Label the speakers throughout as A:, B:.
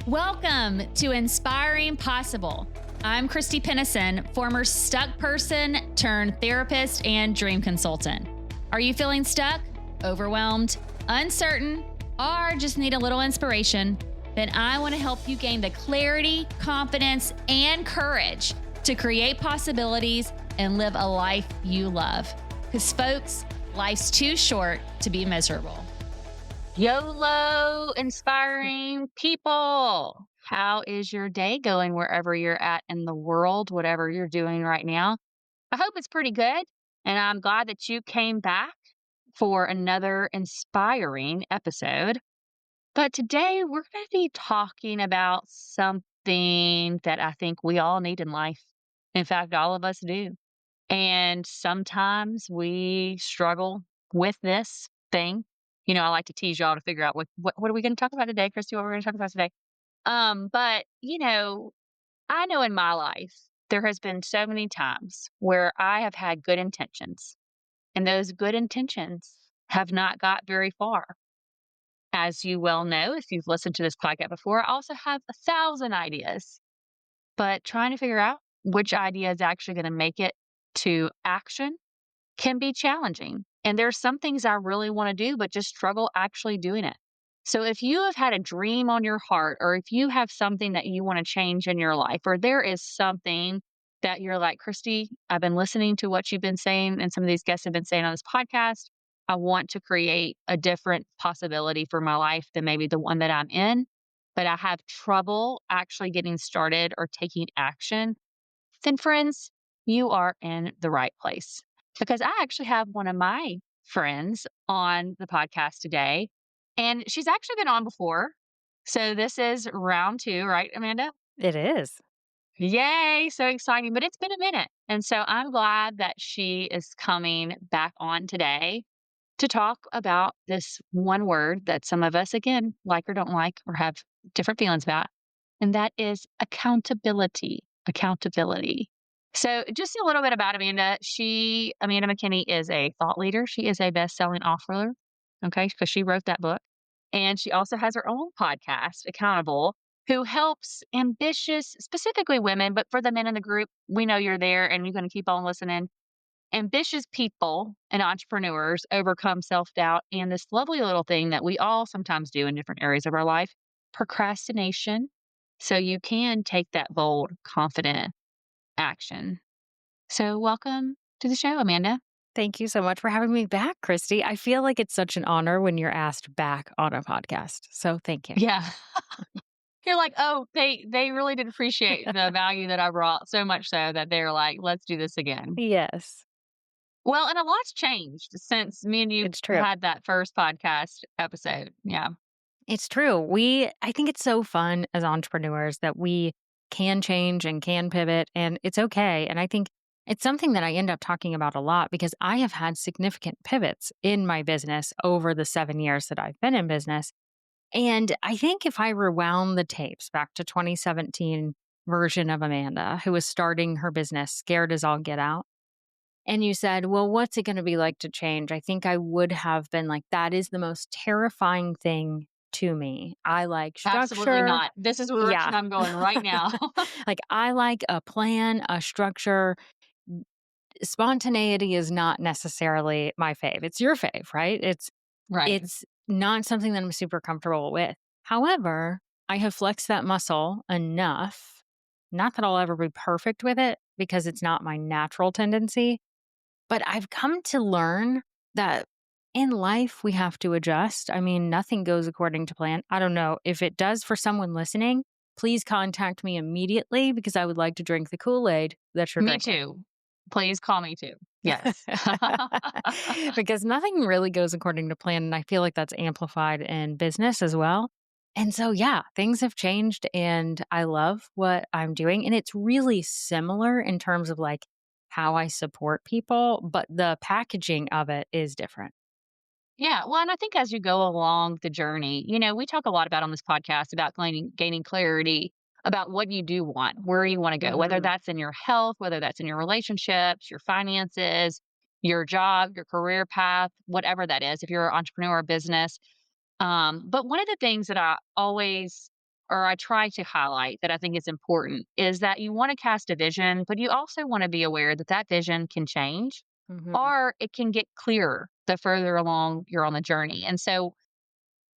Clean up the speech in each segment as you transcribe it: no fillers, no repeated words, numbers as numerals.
A: Welcome to Inspiring Possible. I'm Christy Pennison, former stuck person turned therapist and dream consultant. Are you feeling stuck, overwhelmed, uncertain, or just need a little inspiration? Then I want to help you gain the clarity, confidence, and courage to create possibilities and live a life you love. Because folks, life's too short to be miserable. YOLO, inspiring people. How is your day going wherever you're at in the world, whatever you're doing right now? I hope it's pretty good. And I'm glad that you came back for another inspiring episode. But today we're going to be talking about something that I think we all need in life. In fact, all of us do. And sometimes we struggle with this thing. You know, I like to tease y'all to figure out what are we going to talk about today, Christy? What we're going to talk about today? But I know in my life there has been so many times where I have had good intentions, and those good intentions have not got very far. As you well know, if you've listened to this podcast before, I also have 1,000 ideas, but trying to figure out which idea is actually going to make it to action can be challenging. And there's some things I really want to do, but just struggle actually doing it. So if you have had a dream on your heart, or if you have something that you want to change in your life, or there is something that you're like, Christy, I've been listening to what you've been saying, and some of these guests have been saying on this podcast, I want to create a different possibility for my life than maybe the one that I'm in, but I have trouble actually getting started or taking action, then friends, you are in the right place. Because I actually have one of my friends on the podcast today, and she's actually been on before. So this is round 2, right, Amanda?
B: It is.
A: Yay, so exciting. But it's been a minute. And so I'm glad that she is coming back on today to talk about this one word that some of us, again, like or don't like or have different feelings about, and that is accountability. Accountability. So just a little bit about Amanda. Amanda McKinney is a thought leader. She is a best-selling author, okay, because she wrote that book. And she also has her own podcast, Accountable, who helps ambitious, specifically women, but for the men in the group, we know you're there and you're going to keep on listening. Ambitious people and entrepreneurs overcome self-doubt and this lovely little thing that we all sometimes do in different areas of our life, procrastination. So you can take that bold, confident action. So welcome to the show, Amanda.
B: Thank you so much for having me back, Christy. I feel like it's such an honor when you're asked back on a podcast. So thank you.
A: Yeah. You're like, oh, they really did appreciate the value that I brought, so much so that they're like, let's do this again.
B: Yes.
A: Well, and a lot's changed since me and you had that first podcast episode. Yeah.
B: It's true. I think it's so fun as entrepreneurs that we can change and can pivot, and it's okay. And I think it's something that I end up talking about a lot because I have had significant pivots in my business over the 7 years that I've been in business. And I think if I rewound the tapes back to 2017 version of Amanda, who was starting her business, scared as all get out, and you said, well, what's it going to be like to change? I think I would have been like, that is the most terrifying thing to me. I like structure.
A: Absolutely not. This is where I'm going right now.
B: Like, I like a plan, a structure. Spontaneity is not necessarily my fave. It's your fave, right? It's not something that I'm super comfortable with. However, I have flexed that muscle enough, not that I'll ever be perfect with it because it's not my natural tendency, but I've come to learn that in life, we have to adjust. I mean, nothing goes according to plan. I don't know if it does for someone listening. Please contact me immediately because I would like to drink the Kool-Aid that you're drinking.
A: Me too. Please call me too. Yes.
B: Because nothing really goes according to plan. And I feel like that's amplified in business as well. And so, yeah, things have changed and I love what I'm doing. And it's really similar in terms of like how I support people, but the packaging of it is different.
A: Yeah. Well, and I think as you go along the journey, we talk a lot about on this podcast about gaining clarity about what you do want, where you want to go, whether that's in your health, whether that's in your relationships, your finances, your job, your career path, whatever that is, if you're an entrepreneur or business. But one of the things that I always or I try to highlight that I think is important is that you want to cast a vision, but you also want to be aware that that vision can change
B: Mhm.
A: or it can get clearer the further along you're on the journey. And so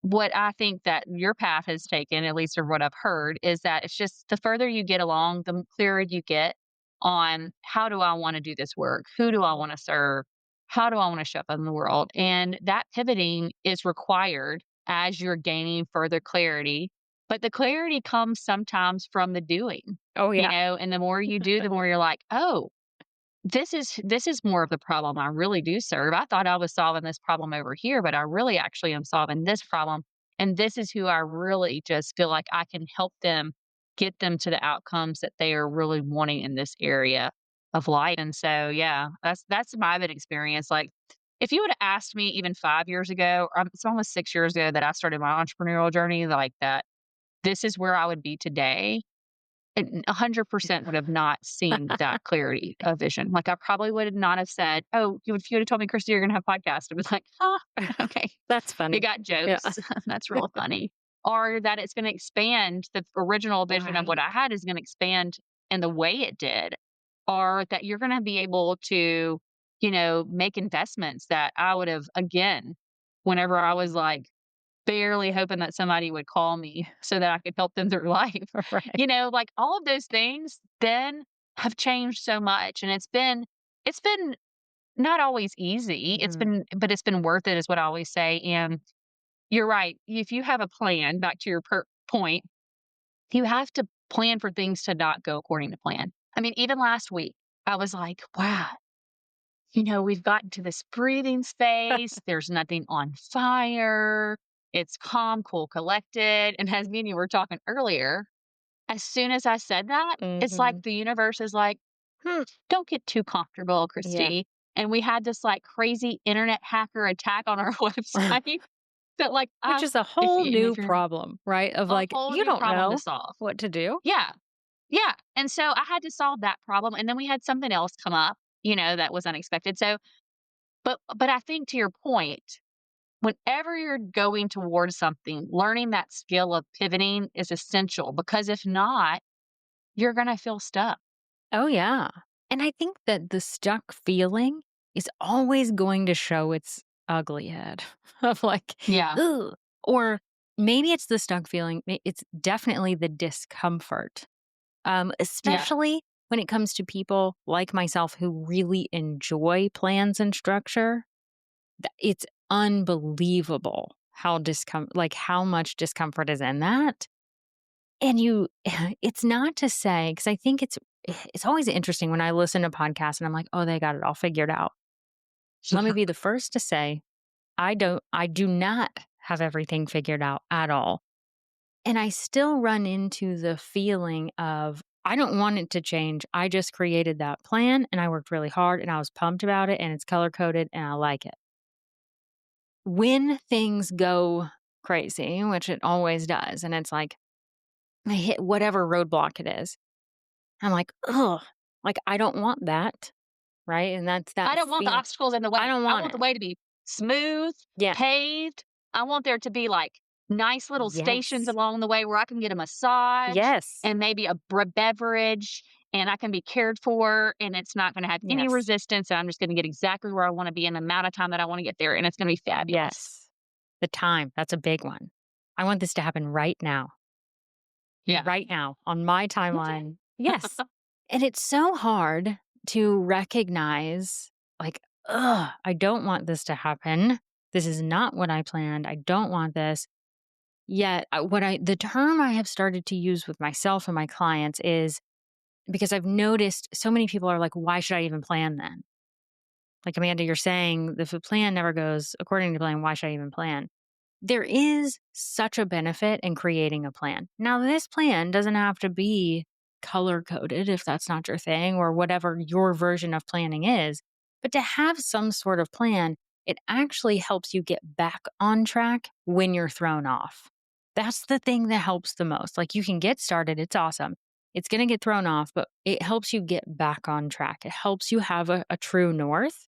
A: what I think that your path has taken, at least from what I've heard, is that it's just the further you get along, the clearer you get on how do I want to do this work? Who do I want to serve? How do I want to show up in the world? And that pivoting is required as you're gaining further clarity. But the clarity comes sometimes from the doing,
B: Oh, yeah.
A: and the more you do, the more you're like, oh, this is more of the problem I really do serve. I thought I was solving this problem over here, but I really actually am solving this problem. And this is who I really just feel like I can help them get them to the outcomes that they are really wanting in this area of life. And so, yeah, that's my bit experience. Like, if you would have asked me even 5 years ago, it's almost 6 years ago that I started my entrepreneurial journey, like that, this is where I would be today. And 100% would have not seen that clarity of vision. Like, I probably would not have said, "Oh, if you would have told me, Christy, you're gonna have a podcast," I was like, "Huh, okay,
B: That's
A: you
B: funny.
A: got
B: Yeah.
A: jokes. That's real funny." Or that it's gonna expand the original vision of what
B: Right.
A: I had is gonna expand in the way it did, or that you're gonna be able to, make investments that I would have, again, whenever I was, like, barely hoping that somebody would call me so that I could help them through life.
B: Right.
A: Like all of those things then have changed so much and it's been not always easy.
B: Mhm.
A: But it's been worth it is what I always say. And you're right. If you have a plan, back to your point, you have to plan for things to not go according to plan. I mean, even last week, I was like, wow, we've gotten to this breathing space. There's nothing on fire. It's calm, cool, collected. And as me and you were talking earlier, as soon as I said that, it's like
B: Mhm.
A: the universe is like, don't get too comfortable,
B: Yeah.
A: Christy. And we had this like crazy internet hacker attack on our website that like
B: Which
A: I
B: is a
A: if
B: whole
A: you and
B: new
A: if you're
B: problem, right? Of
A: a
B: like,
A: whole
B: you
A: new
B: don't
A: problem to
B: know
A: solve.
B: what to do.
A: Yeah. Yeah. And so I had to solve that problem. And then we had something else come up, that was unexpected. So but I think to your point, whenever you're going towards something, learning that skill of pivoting is essential because if not, you're gonna feel stuck.
B: Oh, yeah. And I think that the stuck feeling is always going to show its ugly head of like,
A: Yeah.
B: ooh, or maybe it's the stuck feeling. It's definitely the discomfort,
A: Yeah.
B: especially when it comes to people like myself who really enjoy plans and structure. It's unbelievable how like how much discomfort is in that. And it's not to say, because I think it's always interesting when I listen to podcasts and I'm like, oh, they got it all figured out. Let me be the first to say, I do not have everything figured out at all. And I still run into the feeling of, I don't want it to change. I just created that plan and I worked really hard and I was pumped about it and it's color coded and I like it. When things go crazy, which it always does, and it's like I hit whatever roadblock it is, I'm like, ugh, like I don't want that, right? And that's
A: I
B: that
A: don't want the
B: feel.
A: obstacles in the
B: I
A: way.
B: don't
A: I
B: want
A: want the
B: it.
A: way to be smooth,
B: Yeah.
A: paved. I want there to be like nice little stations
B: Yes.
A: along the way where I can get a massage
B: Yes.
A: and maybe a beverage and I can be cared for and it's not going to have any
B: Yes.
A: resistance. And I'm just going to get exactly where I want to be in the amount of time that I want to get there. And it's going to be fabulous.
B: Yes. The time. That's a big one. I want this to happen
A: Yeah.
B: right now on my timeline. Yes. And it's so hard to recognize, like, ugh, I don't want this to happen. This is not what I planned. I don't want this. Yet, the term I have started to use with myself and my clients is because I've noticed so many people are like, why should I even plan then? Like, Amanda, you're saying if a plan never goes according to plan, why should I even plan? There is such a benefit in creating a plan. Now, this plan doesn't have to be color coded if that's not your thing or whatever your version of planning is, but to have some sort of plan, it actually helps you get back on track when you're thrown off. That's the thing that helps the most. Like you can get started, it's awesome. It's going to get thrown off, but it helps you get back on track. It helps you have a true north.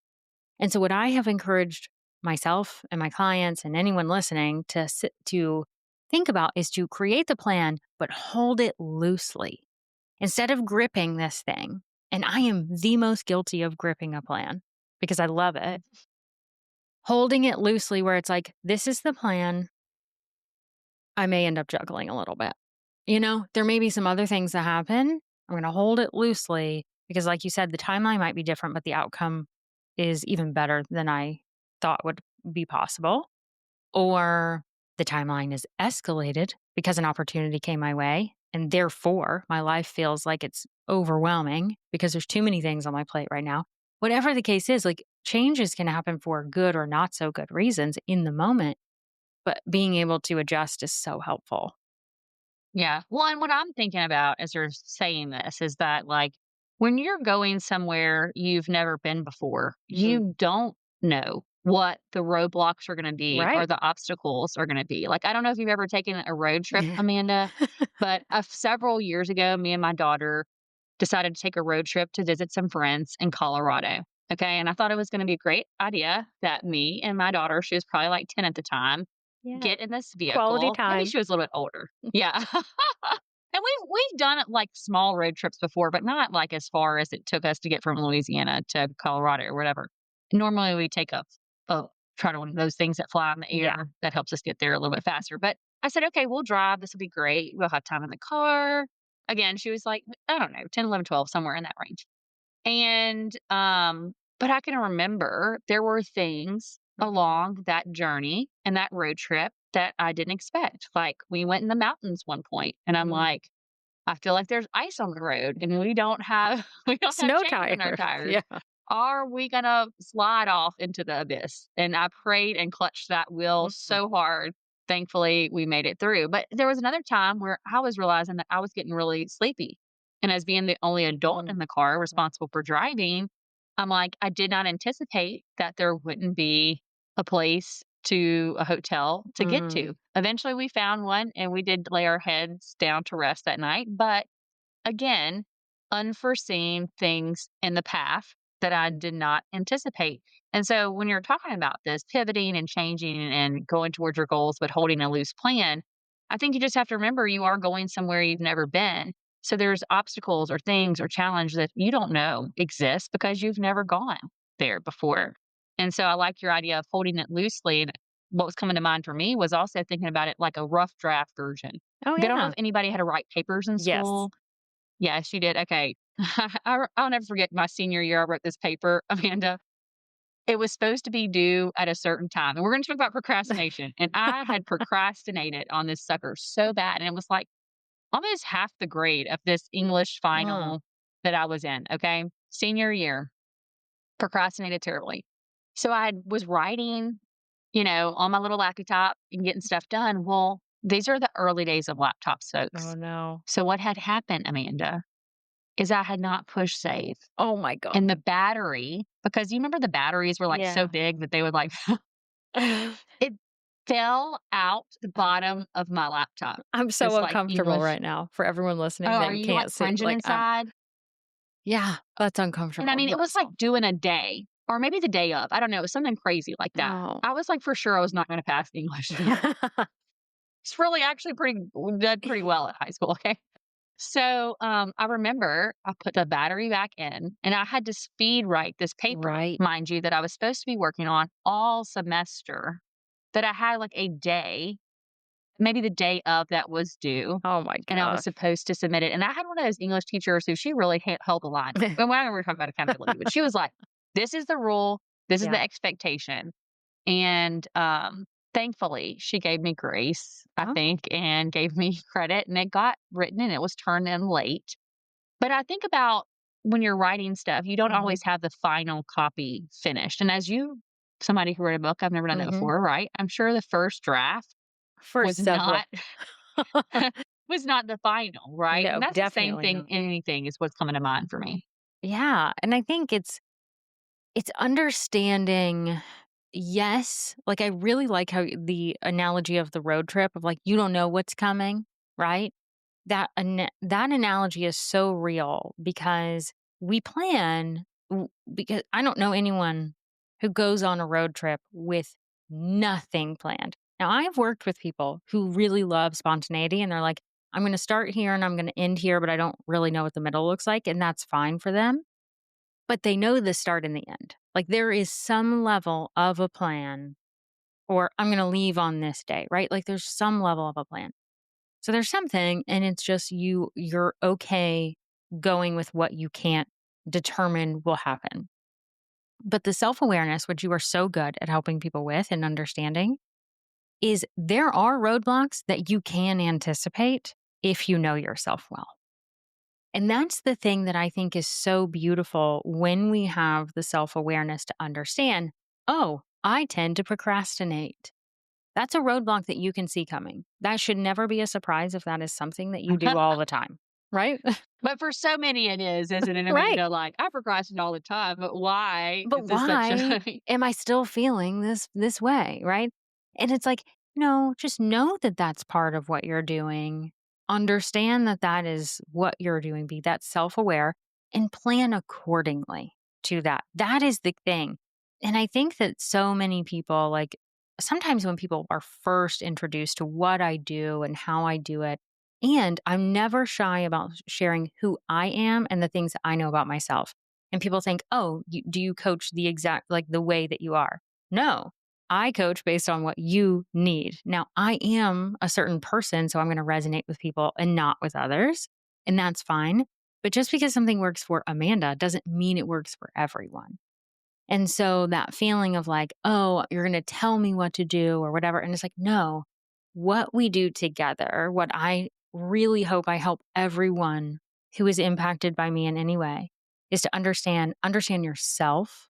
B: And so, what I have encouraged myself and my clients and anyone listening to think about is to create the plan, but hold it loosely instead of gripping this thing. And I am the most guilty of gripping a plan because I love it. Holding it loosely where it's like, this is the plan. I may end up juggling a little bit. There may be some other things that happen. I'm going to hold it loosely because, like you said, the timeline might be different, but the outcome is even better than I thought would be possible. Or the timeline is escalated because an opportunity came my way. And therefore, my life feels like it's overwhelming because there's too many things on my plate right now. Whatever the case is, like changes can happen for good or not so good reasons in the moment, but being able to adjust is so helpful.
A: Yeah. Well, and what I'm thinking about as you're saying this is that, like, when you're going somewhere you've never been before,
B: Mhm.
A: you don't know what the roadblocks are going to be or
B: Right.
A: the obstacles are going to be. Like, I don't know if you've ever taken a road trip, Amanda, but several years ago, me and my daughter decided to take a road trip to visit some friends in Colorado. Okay. And I thought it was going to be a great idea that me and my daughter, she was probably like 10 at the time,
B: Yeah.
A: get in this
B: Quality
A: vehicle. Maybe
B: time.
A: she was a little bit older. Yeah. And we've done it like small road trips before, but not like as far as it took us to get from Louisiana to Colorado or whatever. Normally we take a try to one of those things that fly in the
B: Yeah.
A: air that helps us get there a little bit faster. But I said, okay, we'll drive. This will be great. We'll have time in the car. Again, she was like, I don't know, 10, 11, 12, somewhere in that range. And, but I can remember there were things along that journey and that road trip that I didn't expect. Like we went in the mountains one point and I'm
B: Mm.
A: like, I feel like there's ice on the road and we don't have we don't have
B: Snow
A: chains in our
B: tires.
A: tires.
B: Yeah.
A: Are we gonna slide off into the abyss? And I prayed and clutched that wheel
B: Mhm.
A: so hard. Thankfully, we made it through. But there was another time where I was realizing that I was getting really sleepy. And as being the only adult
B: Mm.
A: in the car responsible for driving, I'm like, I did not anticipate that there wouldn't be a hotel to get
B: Mhm.
A: to. Eventually, we found one and we did lay our heads down to rest that night. But again, unforeseen things in the path that I did not anticipate. And so when you're talking about this pivoting and changing and going towards your goals, but holding a loose plan, I think you just have to remember you are going somewhere you've never been. So there's obstacles or things or challenges that you don't know exist because you've never gone there before. And so I like your idea of holding it loosely. And what was coming to mind for me was also thinking about it like a rough draft version.
B: Oh,
A: Like, I don't know
B: yeah.
A: if anybody had to write papers in
B: Yes.
A: school. Yes, you did. Okay. I'll never forget my senior year. I wrote this paper, Amanda. It was supposed to be due at a certain time. And we're going to talk about procrastination. And I had procrastinated on this sucker so bad. And it was like almost half the grade of this English
B: Mm.
A: final that I was in. Okay. Senior year, procrastinated terribly. So I was writing, on my little laptop and getting stuff done. Well, these are the early days of laptops,
B: Oh,
A: folks.
B: no.
A: So what had happened, Amanda, is I had not pushed save.
B: Oh my god.
A: And the battery, because you remember the batteries were like so
B: Yeah.
A: big that they would like, it fell out the bottom of my laptop.
B: I'm so
A: This like
B: uncomfortable
A: English.
B: right now for everyone
A: Oh,
B: listening
A: are
B: that
A: you like
B: can't see,
A: cringing inside?
B: yeah, that's
A: And I
B: uncomfortable.
A: mean, it was
B: Yes.
A: like due in a day or maybe the day of. I don't know. It was something crazy like that.
B: Oh.
A: I was like, for sure I was not going to pass English. It's really actually did pretty well at high school. Okay. So, I remember I put the battery back in and I had to speed write this paper,
B: Right.
A: mind you, that I was supposed to be working on all semester, that I had like a day, maybe the day of that was due,
B: Oh my
A: and I was
B: gosh.
A: supposed to submit it. And I had one of those English teachers who she really held the line. And when we were talking about accountability, but she was like, this is the rule, this is the
B: Yeah.
A: expectation. And, thankfully, she gave me grace, I
B: Oh.
A: think, and gave me credit, and it got written and it was turned in late. But I think about when you're writing stuff, you don't
B: Mhm.
A: always have the final copy finished. And somebody who wrote a book, I've never done that
B: Mhm.
A: before, right? I'm sure the first draft
B: For
A: was
B: several.
A: not was not the final, right? And
B: No,
A: that's the same
B: definitely
A: thing
B: not.
A: in anything is what's coming to mind for me.
B: Yeah, and I think it's understanding. Yes, like, I really like how the analogy of the road trip of, like, you don't know what's coming, right? That analogy is so real because we plan because I don't know anyone who goes on a road trip with nothing planned. Now, I've worked with people who really love spontaneity and they're like, I'm going to start here and I'm going to end here, but I don't really know what the middle looks like. And that's fine for them. But they know the start and the end. Like there is some level of a plan, or I'm going to leave on this day, right? Like there's some level of a plan. So there's something, and it's just you're okay going with what you can't determine will happen. But the self awareness, which you are so good at helping people with and understanding, is there are roadblocks that you can anticipate if you know yourself well. And that's the thing that I think is so beautiful when we have the self awareness to understand, oh, I tend to procrastinate. That's a roadblock that you can see coming. That should never be a surprise if that is something that you do all the time, right?
A: But for so many it is, isn't it,
B: Right.
A: Amanda? Like, I procrastinate all the time, but why
B: But
A: is this such
B: why
A: a
B: am I still feeling this way, right? And it's like, no, just know that that's part of what you're doing. Understand that that is what you're doing. Be that self-aware and plan accordingly to that. That is the thing. And I think that so many people, like sometimes when people are first introduced to what I do and how I do it, and I'm never shy about sharing who I am and the things that I know about myself. And people think, oh, do you coach the exact, like the way that you are? No, I coach based on what you need. Now, I am a certain person, so I'm going to resonate with people and not with others. And that's fine. But just because something works for Amanda doesn't mean it works for everyone. And so that feeling of like, oh, you're going to tell me what to do or whatever. And it's like, no, what we do together, what I really hope I help everyone who is impacted by me in any way is to understand yourself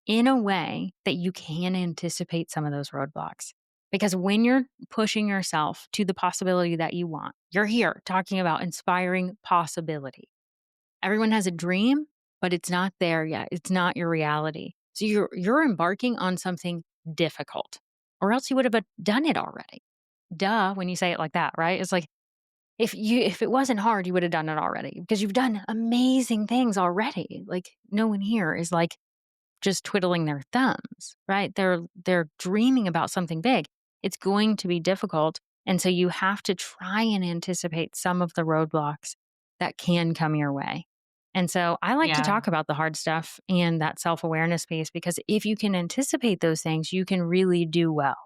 B: in a way that you can anticipate some of those roadblocks. Because when you're pushing yourself to the possibility that you want, you're here talking about inspiring possibility. Everyone has a dream, but it's not there yet. It's not your reality. So you're embarking on something difficult, or else you would have done it already. Duh, when you say it like that, right? It's like if it wasn't hard, you would have done it already because you've done amazing things already. Like no one here is like just twiddling their thumbs, right? They're dreaming about something big. It's going to be difficult, and so you have to try and anticipate some of the roadblocks that can come your way. And so I like to
A: Yeah.
B: talk about the hard stuff and that self-awareness piece because if you can anticipate those things, you can really do well.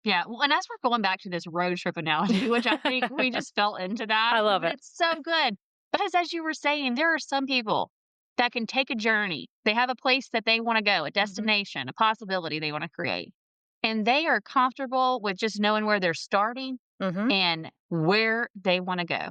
A: Yeah, well, and as we're going back to this road trip analogy, which I think we just fell into that,
B: I love
A: but
B: it.
A: it's so good. Because as you were saying, there are some people that can take a journey. They have a place that they want to go, a
B: Mhm.
A: destination, a possibility they want to create. And they are comfortable with just knowing where they're starting
B: Mhm.
A: and where they want to go.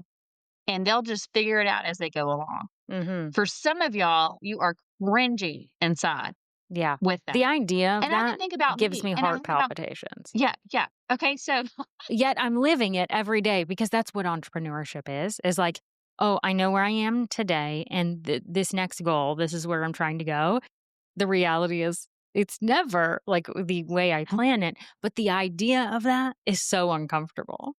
A: And they'll just figure it out as they go along.
B: Mhm.
A: For some of y'all, you are cringing inside
B: Yeah.
A: with
B: The
A: that.
B: idea of
A: And I can
B: that
A: think about
B: gives
A: me,
B: me
A: and I
B: heart
A: think about,
B: palpitations.
A: yeah, yeah. Okay, so
B: Yet I'm living it every day because that's what entrepreneurship is like, oh, I know where I am today and this next goal, this is where I'm trying to go. The reality is it's never like the way I plan it, but the idea of that is so uncomfortable.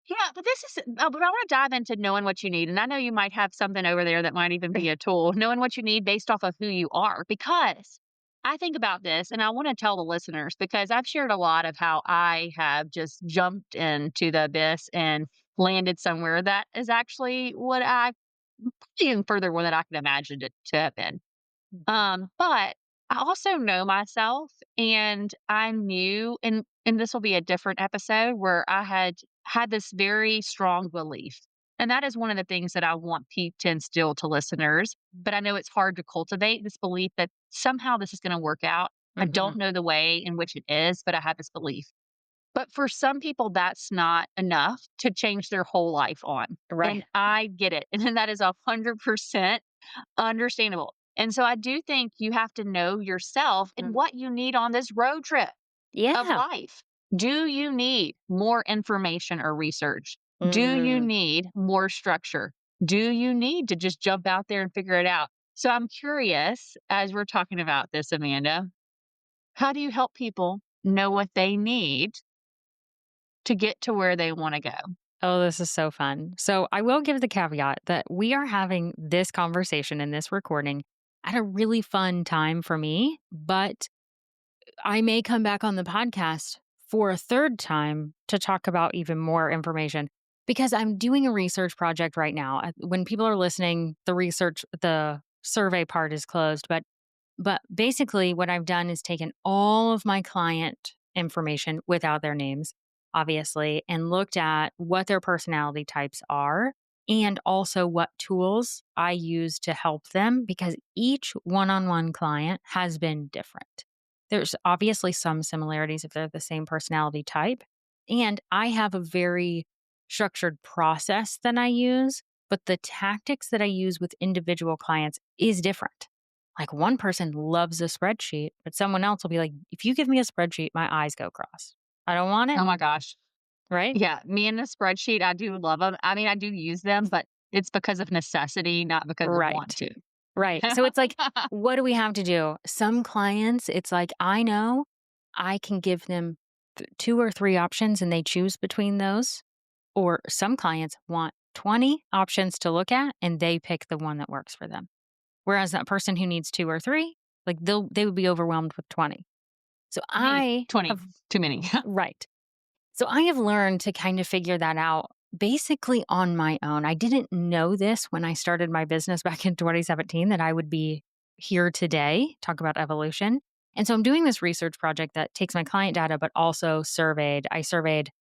A: yeah, but this is but I wanna dive into knowing what you need, and I know you might have something over there that might even be a tool, knowing what you need based off of who you are, because I think about this, and I wanna tell the listeners because I've shared a lot of how I have just jumped into the abyss and landed somewhere that is actually what I even further one that I could imagine it to have been. But I also know myself and I knew and this will be a different episode where I had this very strong belief. And that is one of the things that I want to instill to listeners. But I know it's hard to cultivate this belief that somehow this is going to work out. I
B: Mhm.
A: don't know the way in which it is, but I have this belief. But for some people, that's not enough to change their whole life on.
B: Right.
A: And I get it. And that is 100% understandable. And so I do think you have to know yourself and
B: Mm.
A: what you need on this road trip of
B: Yeah.
A: life. Do you need more information or research? Do you
B: Mm.
A: need more structure? Do you need to just jump out there and figure it out? So I'm curious, as we're talking about this, Amanda, how do you help people know what they need to get to where they want to go?
B: Oh, this is so fun. So I will give the caveat that we are having this conversation and this recording at a really fun time for me, but I may come back on the podcast for a third time to talk about even more information because I'm doing a research project right now. When people are listening, the survey part is closed, but basically what I've done is taken all of my client information without their names, obviously, and looked at what their personality types are and also what tools I use to help them because each one-on-one client has been different. There's obviously some similarities if they're the same personality type. And I have a very structured process that I use, but the tactics that I use with individual clients is different. Like one person loves a spreadsheet, but someone else will be like, if you give me a spreadsheet, my eyes go cross. I don't want it.
A: Oh my gosh.
B: Right?
A: Yeah, me and the spreadsheet, I do love them. I mean, I do use them, but it's because of necessity, not because of want
B: Right.
A: to.
B: Right. So it's like, what do we have to do? Some clients, it's like, I know I can give them two or three options and they choose between those. Or some clients want 20 options to look at and they pick the one that works for them. Whereas that person who needs two or three, like they would be overwhelmed with 20. So
A: Me,
B: I
A: 20,
B: have,
A: too many.
B: right. So I have learned to kind of figure that out basically on my own. I didn't know this when I started my business back in 2017 that I would be here today, talk about evolution. And so I'm doing this research project that takes my client data, but also I surveyed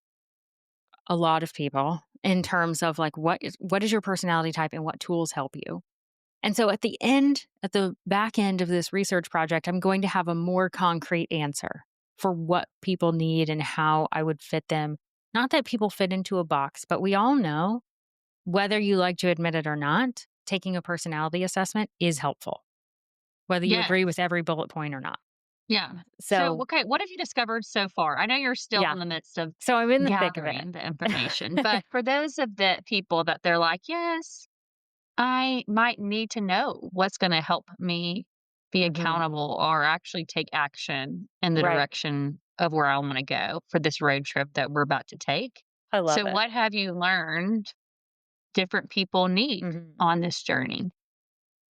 B: a lot of people in terms of like, what is your personality type and what tools help you? And so at the back end of this research project, I'm going to have a more concrete answer for what people need and how I would fit them. Not that people fit into a box, but we all know, whether you like to admit it or not, taking a personality assessment is helpful, whether you agree with
A: Yes.
B: every bullet point or not.
A: Yeah. So,
B: So,
A: okay, what have you discovered so far? I know you're still
B: yeah.
A: in the midst of
B: So I'm in the thick of
A: gathering the information, but
B: it.
A: for those of the people that they're like, yes, I might need to know what's going to help me be
B: Mhm.
A: accountable or actually take action in the
B: Right.
A: direction of where I want to go for this road trip that we're about to take.
B: I love
A: So,
B: it.
A: what have you learned different people need
B: Mhm.
A: on this journey?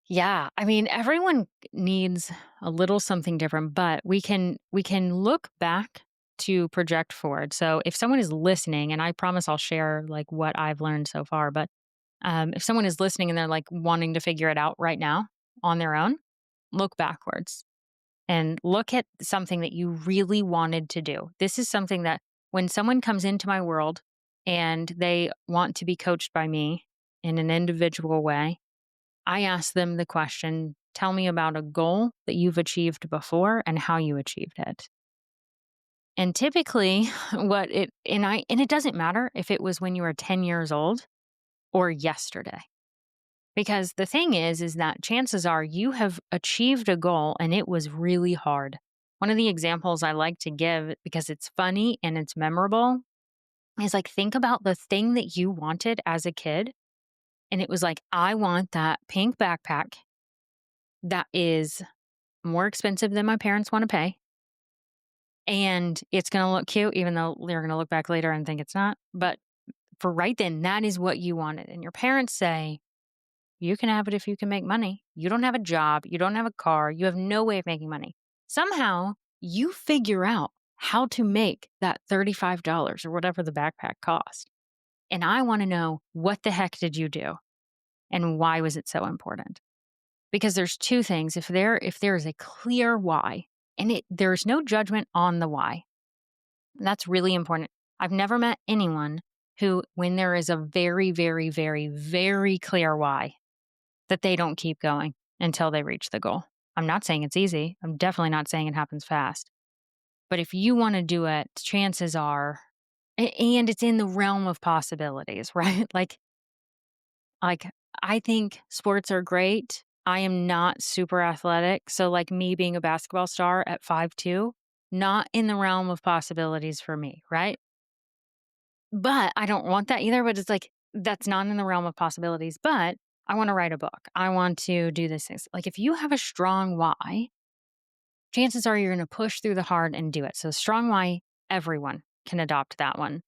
B: Yeah, I mean, everyone needs a little something different, but we can look back to project forward. So if someone is listening, and I promise I'll share like what I've learned so far, but if someone is listening and they're like wanting to figure it out right now on their own, look backwards and look at something that you really wanted to do. This is something that when someone comes into my world and they want to be coached by me in an individual way, I ask them the question, tell me about a goal that you've achieved before and how you achieved it. And typically and it doesn't matter if it was when you were 10 years old or yesterday. Because the thing is that chances are you have achieved a goal and it was really hard. One of the examples I like to give because it's funny and it's memorable is like think about the thing that you wanted as a kid and it was like I want that pink backpack that is more expensive than my parents want to pay. And it's going to look cute, even though they're going to look back later and think it's not. But for right then, that is what you wanted. And your parents say, you can have it if you can make money. You don't have a job. You don't have a car. You have no way of making money. Somehow you figure out how to make that $35 or whatever the backpack cost. And I want to know what the heck did you do and why was it so important? Because there's two things. If there is a clear why, and there's no judgment on the why. That's really important. I've never met anyone who, when there is a very, very, very, very clear why, that they don't keep going until they reach the goal. I'm not saying it's easy. I'm definitely not saying it happens fast. But if you want to do it, chances are, and it's in the realm of possibilities, right? Like, I think sports are great. I am not super athletic. So, like me being a basketball star at 5'2", not in the realm of possibilities for me, right? But I don't want that either. But it's like, that's not in the realm of possibilities. But I want to write a book. I want to do this things. Like, if you have a strong why, chances are you're going to push through the hard and do it. So, strong why, everyone can adopt that one.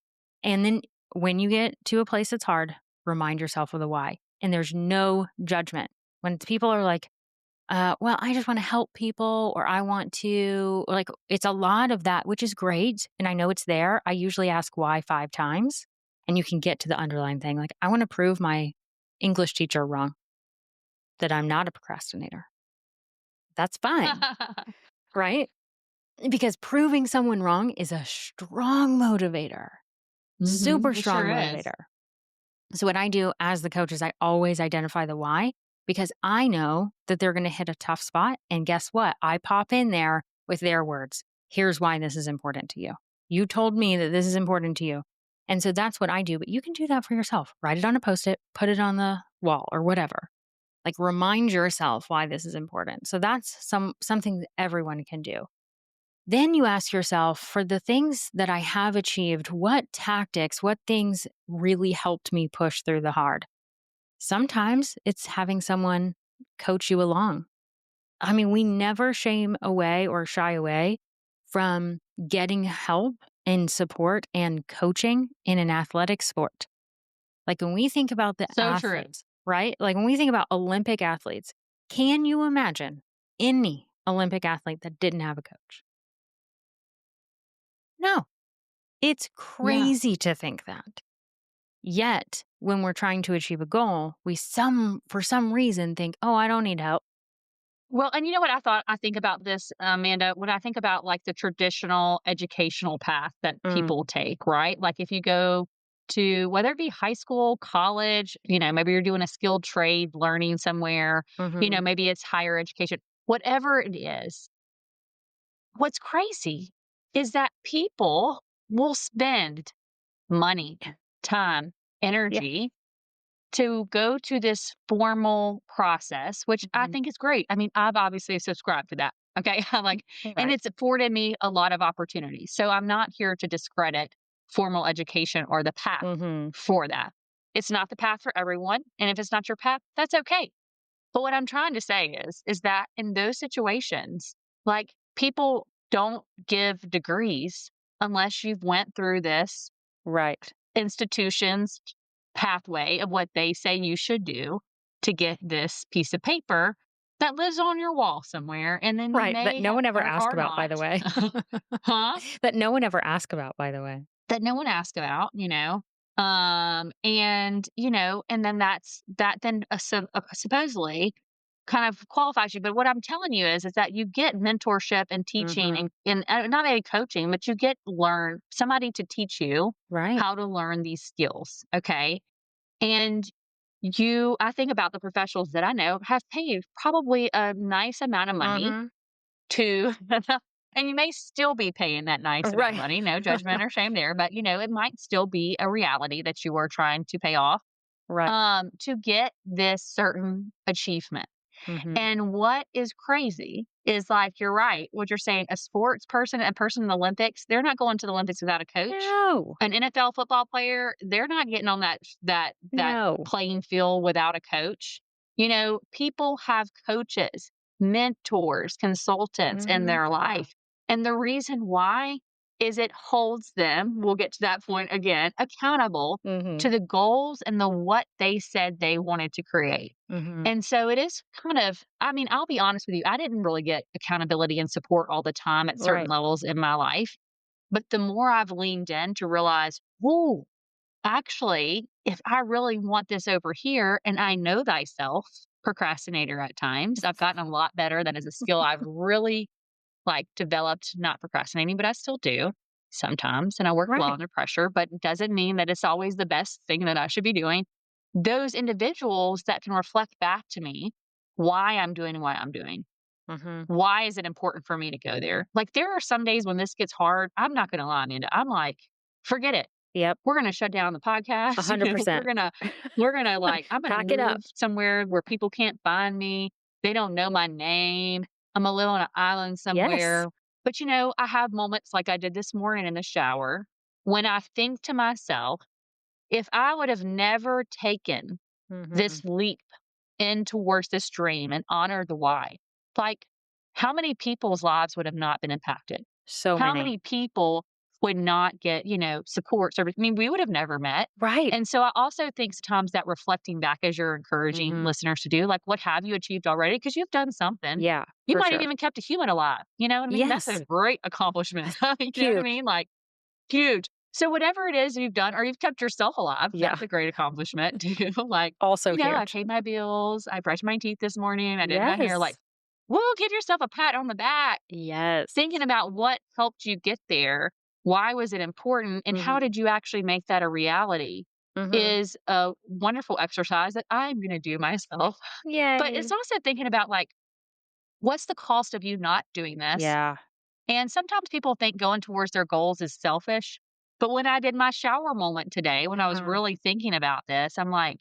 B: And then when you get to a place that's hard, remind yourself of the why. And there's no judgment. When people are like, well, I just want to help people, or I want to, like, it's a lot of that, which is great. And I know it's there. I usually ask why 5 times, and you can get to the underlying thing. Like, I want to prove my English teacher wrong, that I'm not a procrastinator. That's fine, right? Because proving someone wrong is a strong motivator, super
A: It
B: strong
A: sure is.
B: motivator. So, what I do as the coach is I always identify the why, because I know that they're going to hit a tough spot. And guess what? I pop in there with their words. Here's why this is important to you. You told me that this is important to you. And so that's what I do. But you can do that for yourself. Write it on a post it, put it on the wall or whatever. Like, remind yourself why this is important. So that's something that everyone can do. Then you ask yourself, for the things that I have achieved, what tactics, what things really helped me push through the hard? Sometimes it's having someone coach you along. I mean, we never shame away or shy away from getting help and support and coaching in an athletic sport. Like, when we think about the
A: So true.
B: athletes, right? Like, when we think about Olympic athletes, can you imagine any Olympic athlete that didn't have a coach? No. It's
A: Yeah.
B: crazy to think that. Yet, when we're trying to achieve a goal, we for some reason think, "Oh, I don't need help."
A: Well, and you know what I think about this, Amanda, when I think about like the traditional educational path that
B: Mm,
A: people take, right? Like if you go to whether it be high school, college, maybe you're doing a skilled trade, learning somewhere,
B: mhm.
A: maybe it's higher education, whatever it is. What's crazy is that people will spend money, time,
B: Yeah.
A: energy to go to this formal process, which I
B: Mhm.
A: think is great. I mean, I've obviously subscribed to that. Okay. I'm like, and
B: Right.
A: it's afforded me a lot of opportunities. So I'm not here to discredit formal education or the path
B: Mhm.
A: for that. It's not the path for everyone. And if it's not your path, that's okay. But what I'm trying to say is that in those situations, like people don't give degrees unless you've went through this
B: Right.
A: institution's pathway of what they say you should do to get this piece of paper that lives on your wall somewhere, and then you
B: Right, that
A: may
B: no
A: have
B: one ever
A: or
B: asked
A: are
B: about, by
A: not.
B: the way.
A: Huh?
B: That no one ever asked about, by the way.
A: That no one asked about, and, and then that then, supposedly kind of qualifies you, but what I'm telling you is that you get mentorship and teaching
B: Mhm.
A: and not maybe coaching, but you get learn somebody to teach you
B: Right.
A: how to learn these skills, okay? And I think about the professionals that I know have paid probably a nice amount of money
B: Mhm.
A: to, and you may still be paying that nice amount of
B: Right.
A: money, no judgment or shame there, but it might still be a reality that you are trying to pay off
B: Right.
A: to get this certain achievement.
B: Mhm.
A: And what is crazy is like you're right, what you're saying, a sports person, a person in the Olympics, they're not going to the Olympics without a coach.
B: No.
A: An NFL football player, they're not getting on that
B: No.
A: playing field without a coach. People have coaches, mentors, consultants in
B: Mhm.
A: their life. And the reason why is it holds them, we'll get to that point again, accountable to
B: Mhm.
A: the goals and the what they said they wanted to create.
B: Mhm.
A: And so it is kind of, I mean, I'll be honest with you, I didn't really get accountability and support all the time at certain
B: Right.
A: levels in my life. But the more I've leaned in to realize, whoa, actually, if I really want this over here, and I know thyself, procrastinator at times, I've gotten a lot better. That is a skill I've really like developed, not procrastinating, but I still do sometimes. And I work well
B: Right.
A: under pressure, but it doesn't mean that it's always the best thing that I should be doing. Those individuals that can reflect back to me why I'm doing what I'm doing.
B: Mhm.
A: Why is it important for me to go there? Like, there are some days when this gets hard. I'm not going to lie, Amanda. I'm like, forget it.
B: Yep.
A: We're going to shut down the podcast. We're
B: 100%.
A: going to, like, I'm going to
B: Pack it
A: move
B: up.
A: somewhere where people can't find me. They don't know my name. I'm going to live on an island
B: Yes.
A: somewhere. But, I have moments like I did this morning in the shower when I think to myself, if I would have never taken
B: Mhm.
A: this leap in towards this dream and honor the why. Like, how many people's lives would have not been impacted?
B: So
A: How
B: many.
A: many people would not get, support service. I mean, we would have never met.
B: Right.
A: And so I also think sometimes that reflecting back as you're encouraging
B: Mhm.
A: listeners to do, like, what have you achieved already? Because you've done something.
B: Yeah,
A: You
B: for
A: might have
B: sure.
A: even kept a human alive. You know what I mean? That's
B: Yes.
A: a great accomplishment. You know what I
B: Huge.
A: mean? Like, huge. So whatever it is you've done, or you've kept yourself alive,
B: Yeah.
A: that's a great accomplishment too. Like,
B: Also
A: I
B: huge.
A: paid my bills, I brushed my teeth this morning, I did my hair. Like,
B: Yes.
A: whoa, give yourself a pat on the back.
B: Yes.
A: Thinking about what helped you get there, why was it important, and how
B: Mhm.
A: did you actually make that a reality
B: Mhm.
A: is a wonderful exercise that I'm going to do myself. But it's
B: Yay.
A: also thinking about, like, what's the cost of you not doing this?
B: Yeah.
A: And sometimes people think going towards their goals is selfish. But when I did my shower moment today, when I was
B: Uh-huh.
A: really thinking about this, I'm like,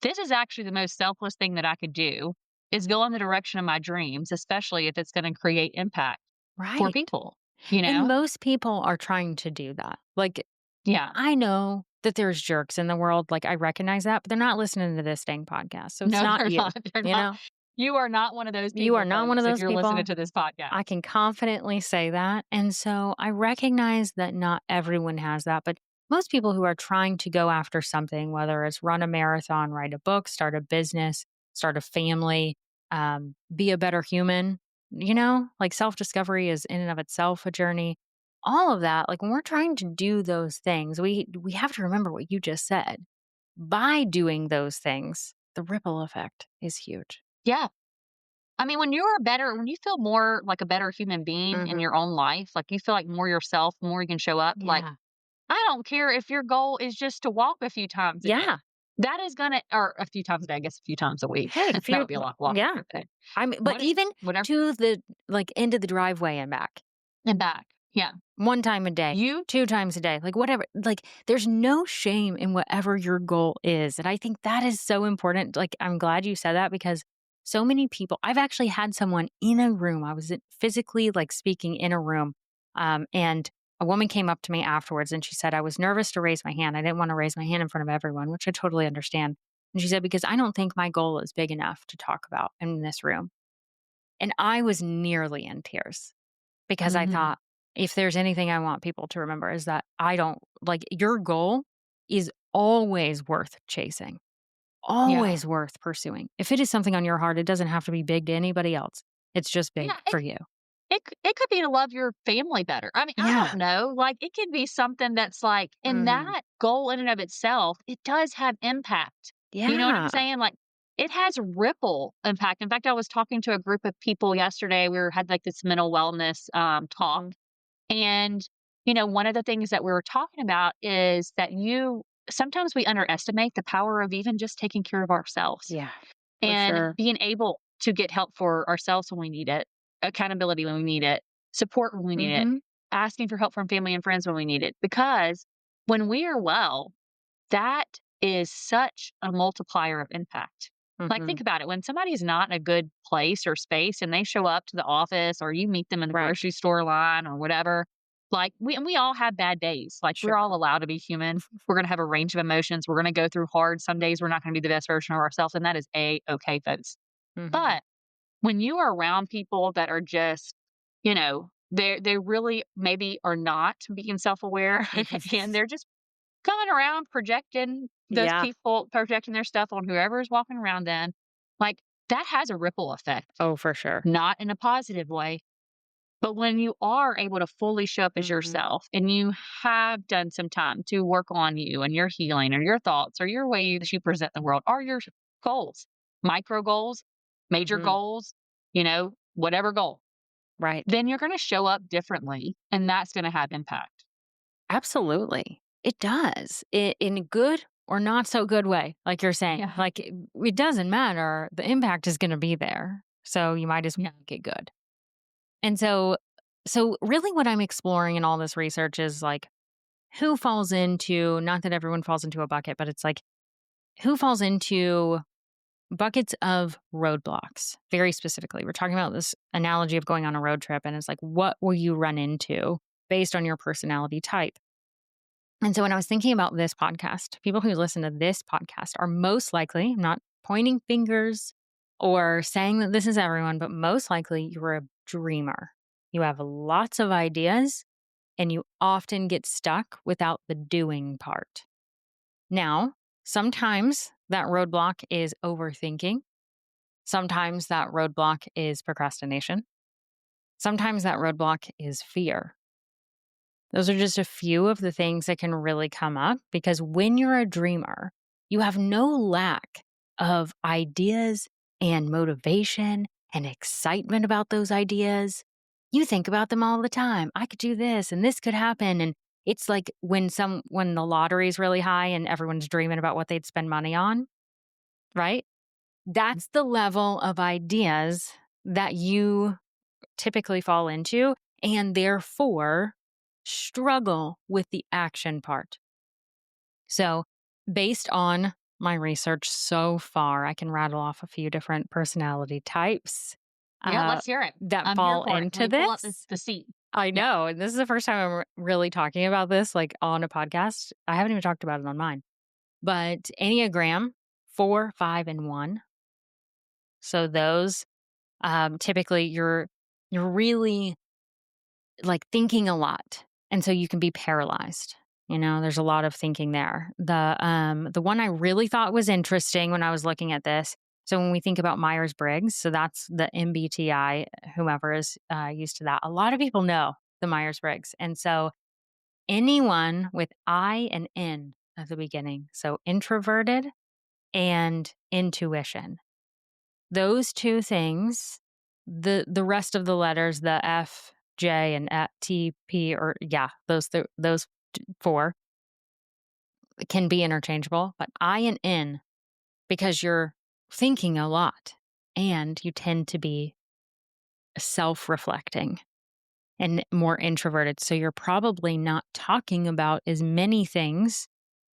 A: this is actually the most selfless thing that I could do is go in the direction of my dreams, especially if it's going to create impact for
B: Right.
A: people, you
B: And
A: know?
B: most people are trying to do that. Like,
A: Yeah.
B: I know that there's jerks in the world, like, I recognize that, but they're not listening to this dang podcast, so it's
A: No,
B: not
A: they're
B: you,
A: not. They're
B: you
A: not.
B: know?
A: You are not one of those
B: You are
A: people,
B: not one of
A: folks, if
B: those
A: you're listening
B: people.
A: to this
B: I
A: podcast.
B: can confidently say that, and so I recognize that not everyone has that, but most people who are trying to go after something, whether it's run a marathon, write a book, start a business, start a family, be a better human, like self-discovery is in and of itself a journey. All of that, like when we're trying to do those things, we have to remember what you just said. By doing those things, the ripple effect is huge.
A: Yeah. I mean, when you feel more like a better human being in
B: Mhm.
A: your own life, like you feel like more yourself, more you can show up. Like,
B: Yeah.
A: I don't care if your goal is just to walk a few times a day.
B: Yeah.
A: That is gonna, or a few times a day, I guess a few times a week.
B: Hey, if
A: That
B: you
A: would be a lot walking
B: yeah.
A: a day.
B: I mean, but
A: What
B: even
A: whatever
B: to the, like, end of the driveway and back,
A: and back. Yeah.
B: 1 time a day,
A: You
B: 2 times a day, like, whatever. Like, there's no shame in whatever your goal is, and I think that is so important. Like, I'm glad you said that because so many people I've actually had someone in a room, I was physically, like, speaking in a room, and a woman came up to me afterwards, and she said, "I was nervous to raise my hand. I didn't wanna raise my hand in front of everyone," which I totally understand. And she said, "Because I don't think my goal is big enough to talk about in this room." And I was nearly in tears because I
A: Mhm.
B: thought, if there's anything I want people to remember is that I don't like your goal is always worth chasing,
A: Yeah.
B: always worth pursuing. If it is something on your heart, it doesn't have to be big to anybody else. It's just big
A: Yeah,
B: for you.
A: it could be to love your family better. I mean, I don't
B: Yeah.
A: know. Like, it could be something that's like, and
B: Mhm.
A: that goal in and of itself, it does have impact. You know what I'm
B: Yeah.
A: saying? Like, it has ripple impact. In fact, I was talking to a group of people yesterday. Had like this mental wellness talk,
B: Mhm.
A: and one of the things that we were talking about is that you sometimes we underestimate the power of even just taking care of ourselves
B: Yeah. For
A: and
B: sure.
A: being able to get help for ourselves when we need it, accountability when we need it, support when we need it,
B: Mhm.
A: asking for help from family and friends when we need it. Because when we are well, that is such a multiplier of impact. Like, think
B: Mhm.
A: about it. When somebody's not in a good place or space and they show up to the office or you meet them in the
B: Right.
A: grocery store line or whatever, like, we all have bad days. Like, we're
B: Sure.
A: all allowed to be human. We're going to have a range of emotions. We're going to go through hard. Some days we're not going to be the best version of ourselves. And that is okay, folks.
B: Mhm.
A: But when you are around people that are just, they really maybe are not being self-aware and they're just coming around
B: Yeah.
A: projecting their stuff on whoever is walking around them, like, that has a ripple effect,
B: Oh, for sure.
A: not in a positive way. But when you are able to fully show up as
B: Mhm.
A: yourself and you have done some time to work on you and your healing or your thoughts or your way that you present the world or your goals, micro goals, major
B: Mhm.
A: goals, whatever goal,
B: Right.
A: then you're going to show up differently and that's going to have impact.
B: Absolutely. It does. In a good or not so good way, like you're saying.
A: Yeah.
B: Like it doesn't matter. The impact is going to be there. So you might as
A: Yeah.
B: well make it good. And so really what I'm exploring in all this research is like who falls into, not that everyone falls into a bucket, but it's like who falls into buckets of roadblocks. Very specifically, we're talking about this analogy of going on a road trip and it's like what will you run into based on your personality type? And so when I was thinking about this podcast, people who listen to this podcast are most likely, I'm not pointing fingers or saying that this is everyone, but most likely you're a dreamer. You have lots of ideas and you often get stuck without the doing part. Now, sometimes that roadblock is overthinking. Sometimes that roadblock is procrastination. Sometimes that roadblock is fear. Those are just a few of the things that can really come up because when you're a dreamer, you have no lack of ideas and motivation and excitement about those ideas. You think about them all the time. I could do this and this could happen. And it's like when the lottery is really high and everyone's dreaming about what they'd spend money on, right? That's the level of ideas that you typically fall into and therefore struggle with the action part. So, based on my research so far, I can rattle off a few different personality types
A: Yeah, let's hear it.
B: that
A: I'm here
B: fall
A: for it. Let
B: into
A: me pull up
B: this.
A: the seat.
B: I
A: Yeah.
B: know. And this is the first time I'm really talking about this, like on a podcast. I haven't even talked about it on mine. But Enneagram 4, 5, and 1. So, those typically you're really like thinking a lot. And so you can be paralyzed. There's a lot of thinking there. The one I really thought was interesting when I was looking at this. So when we think about Myers-Briggs, so that's the MBTI, whomever is used to that. A lot of people know the Myers-Briggs. And so anyone with I and N at the beginning, so introverted and intuition. Those two things, the rest of the letters, the F, J, and T, P, or yeah, those four can be interchangeable. But I and N, because you're thinking a lot and you tend to be self-reflecting and more introverted. So you're probably not talking about as many things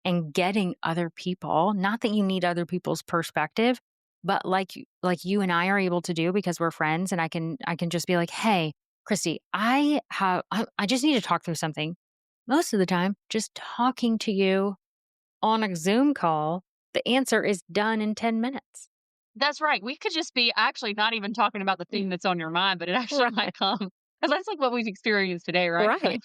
B: and getting other people, not that you need other people's perspective, but like you and I are able to do because we're friends and I can just be like, "Hey, Christy, I just need to talk through something." Most of the time, just talking to you on a Zoom call, the answer is done in 10 minutes.
A: That's right. We could just be actually not even talking about the thing that's on your mind, but it actually
B: Right.
A: might come. And that's like what we've experienced today, right?
B: Right.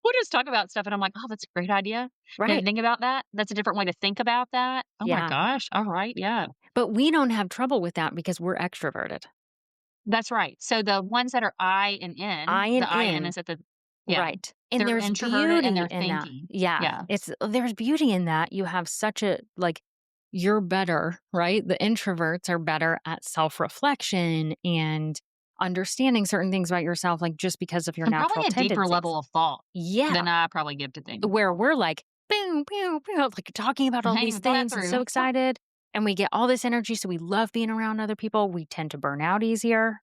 A: We'll just talk about stuff and I'm like, "Oh, that's a great idea. Didn't
B: Right.
A: think about that. That's a different way to think about that. Oh my
B: Yeah.
A: gosh. All right. Yeah.
B: But we don't have trouble with that because we're extroverted.
A: That's right." So the ones that are I and N,
B: I and
A: the I and N
B: N.
A: is at the yeah,
B: Right. And
A: they're
B: there's
A: introverted and
B: beauty
A: they're
B: in that.
A: thinking.
B: Yeah.
A: Yeah.
B: There's beauty in that. You have such a you're better, right? The introverts are better at self-reflection and understanding certain things about yourself, like just because of your
A: And probably
B: natural
A: a deeper
B: tendencies.
A: level of thought
B: Yeah.
A: than I probably give to things.
B: Where we're like, boom, boom, boom, like talking about all
A: Hey,
B: these
A: thought that
B: things and so
A: through.
B: excited. And we get all this energy. So we love being around other people. We tend to burn out easier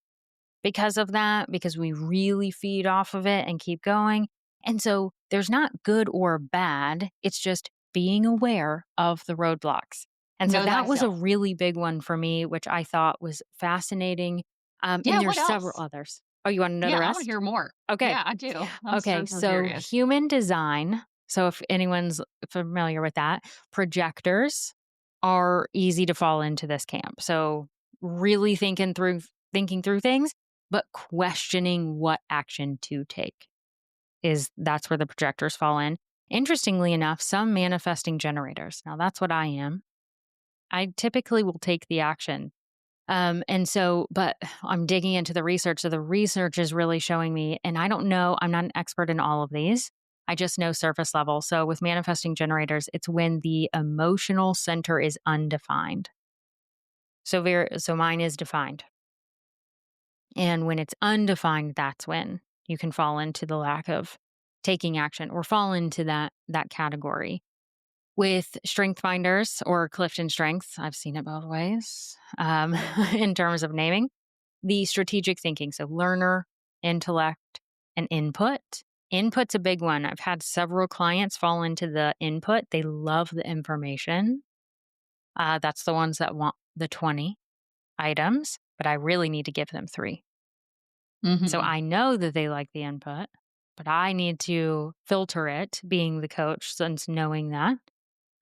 B: because of that, because we really feed off of it and keep going. And so there's not good or bad. It's just being aware of the roadblocks. And so
A: Know
B: that was a
A: thyself.
B: really big one for me, which I thought was fascinating. And
A: Yeah, what
B: there's several
A: else?
B: others. Oh, you want to know
A: Yeah,
B: the
A: I wanna
B: rest?
A: hear more.
B: Okay.
A: Yeah, I do. I'm
B: Okay.
A: so
B: So
A: curious.
B: human design. So if anyone's familiar with that, projectors are easy to fall into this camp. So really thinking through things, but questioning what action to take that's where the projectors fall in. Interestingly enough, some manifesting generators. Now that's what I am. I typically will take the action. But I'm digging into the research. So the research is really showing me, and I don't know, I'm not an expert in all of these. I just know surface level. So with manifesting generators, it's when the emotional center is undefined. So mine is defined. And when it's undefined, that's when you can fall into the lack of taking action or fall into that category. With strength finders or Clifton strengths, I've seen it both ways in terms of naming. The strategic thinking, so learner, intellect, and input. Input's a big one. I've had several clients fall into the input. They love the information. That's the ones that want the 20 items, but I really need to give them 3. So
A: Mhm.
B: I know that they like the input, but I need to filter it, being the coach, since knowing that.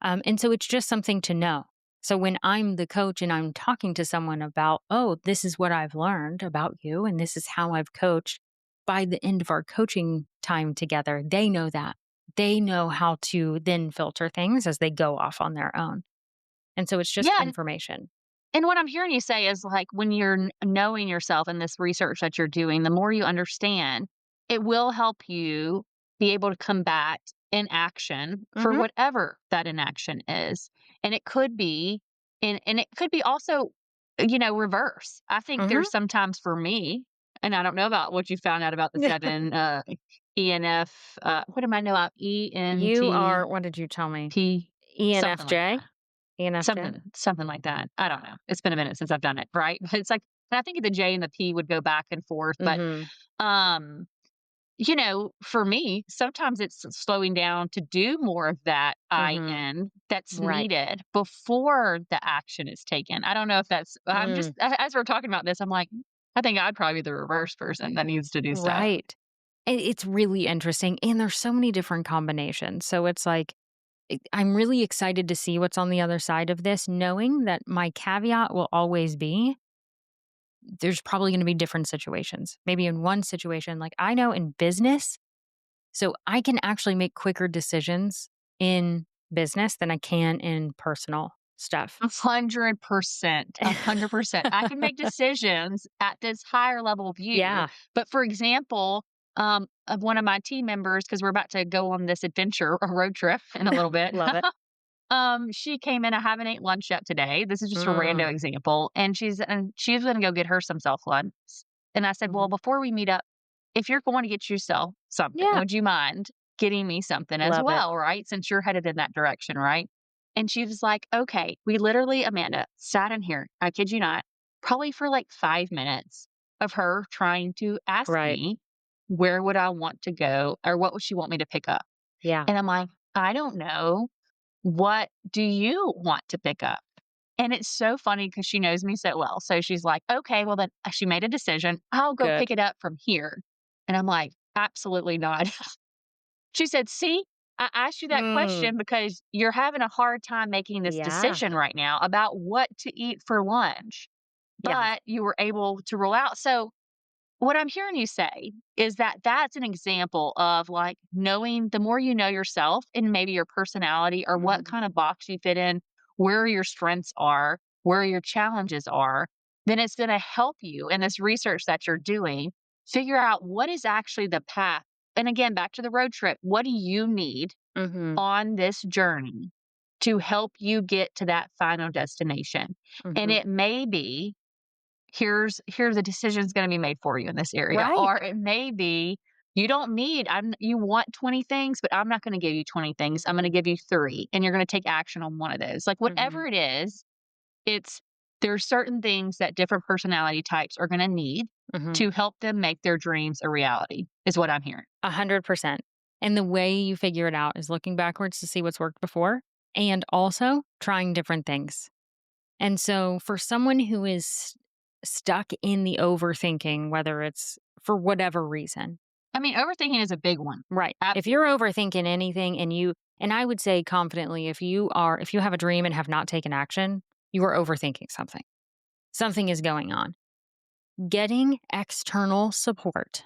B: And so it's just something to know. So when I'm the coach and I'm talking to someone about, oh, this is what I've learned about you, and this is how I've coached, by the end of our coaching time together. They know that. They know how to then filter things as they go off on their own. And so it's just
A: Yeah,
B: information.
A: and what I'm hearing you say is, like, when you're knowing yourself in this research that you're doing, the more you understand, it will help you be able to combat inaction for
B: Mhm.
A: whatever that inaction is. And it could be, and it could be also, reverse. I think
B: Mhm.
A: there's sometimes for me, and I don't know about what you found out about the seven ENF. What am I know about
B: You are,
A: ENTP,
B: what did you tell me?
A: something like
B: ENFJ?
A: that.
B: ENFJ?
A: Something like that. I don't know. It's been a minute since I've done it, right? But it's like, and I think the J and the P would go back and forth, but,
B: Mhm.
A: um, for me, sometimes it's slowing down to do more of that
B: Mhm.
A: IN that's
B: Right.
A: needed before the action is taken. I don't know if that's I'm just
B: Mm.
A: as we're talking about this, I'm like, I think I'd probably be the reverse person that needs to do stuff.
B: Right. And it's really interesting, and there's so many different combinations. So it's like, I'm really excited to see what's on the other side of this, knowing that my caveat will always be there's probably going to be different situations. Maybe in one situation, like I know in business, so I can actually make quicker decisions in business than I can in personal stuff.
A: 100%, 100%. I can make decisions at this higher level view.
B: Yeah,
A: But for example, of one of my team members, because we're about to go on this adventure, a road trip in a little bit.
B: love it.
A: She came in. I haven't ate lunch yet today. This is just a
B: Mm,
A: rando example, and she's going to go get herself lunch. And I said, "Well,
B: mhm.
A: before we meet up, if you're going to get yourself something,
B: Yeah,
A: would you mind getting me something as
B: love it.
A: well? Right, since you're headed in that direction, right?" And she was like, "Okay." We literally, Amanda, sat in here. I kid you not, probably for like 5 minutes of her trying to ask
B: Right.
A: me where would I want to go or what would she want me to pick up.
B: Yeah.
A: And I'm like, I don't know. What do you want to pick up? And it's so funny because she knows me so well. So she's like, okay, well, then she made a decision. I'll go
B: Good.
A: pick it up from here. And I'm like, absolutely not. She said, see, I asked you that
B: Mm,
A: question because you're having a hard time making this
B: yeah.
A: decision right now about what to eat for lunch,
B: Yeah.
A: but you were able to rule out. So what I'm hearing you say is that that's an example of, like, knowing the more you know yourself and maybe your personality or what
B: Mhm.
A: kind of box you fit in, where your strengths are, where your challenges are, then it's going to help you in this research that you're doing figure out what is actually the path. And again, back to the road trip, what do you need
B: Mhm.
A: on this journey to help you get to that final destination? And
B: Mhm.
A: it may be here's a decision's gonna be made for you in this area.
B: Right.
A: Or it may be, you don't need you want 20 things, but I'm not gonna give you 20 things. I'm gonna
B: Mhm.
A: give you 3, and you're gonna take action on one of those. Like,
B: Mhm.
A: whatever it is, it's there's certain things that different personality types are gonna need
B: Mhm.
A: to help them make their dreams a reality, is what I'm hearing.
B: 100%. And the way you figure it out is looking backwards to see what's worked before and also trying different things. And so for someone who is stuck in the overthinking, whether it's for whatever reason,
A: I mean, overthinking is a big one.
B: right? If
A: Absolutely.
B: you're overthinking anything and I would say confidently, if you have a dream and have not taken action, you are overthinking something. Something is going on. Getting external support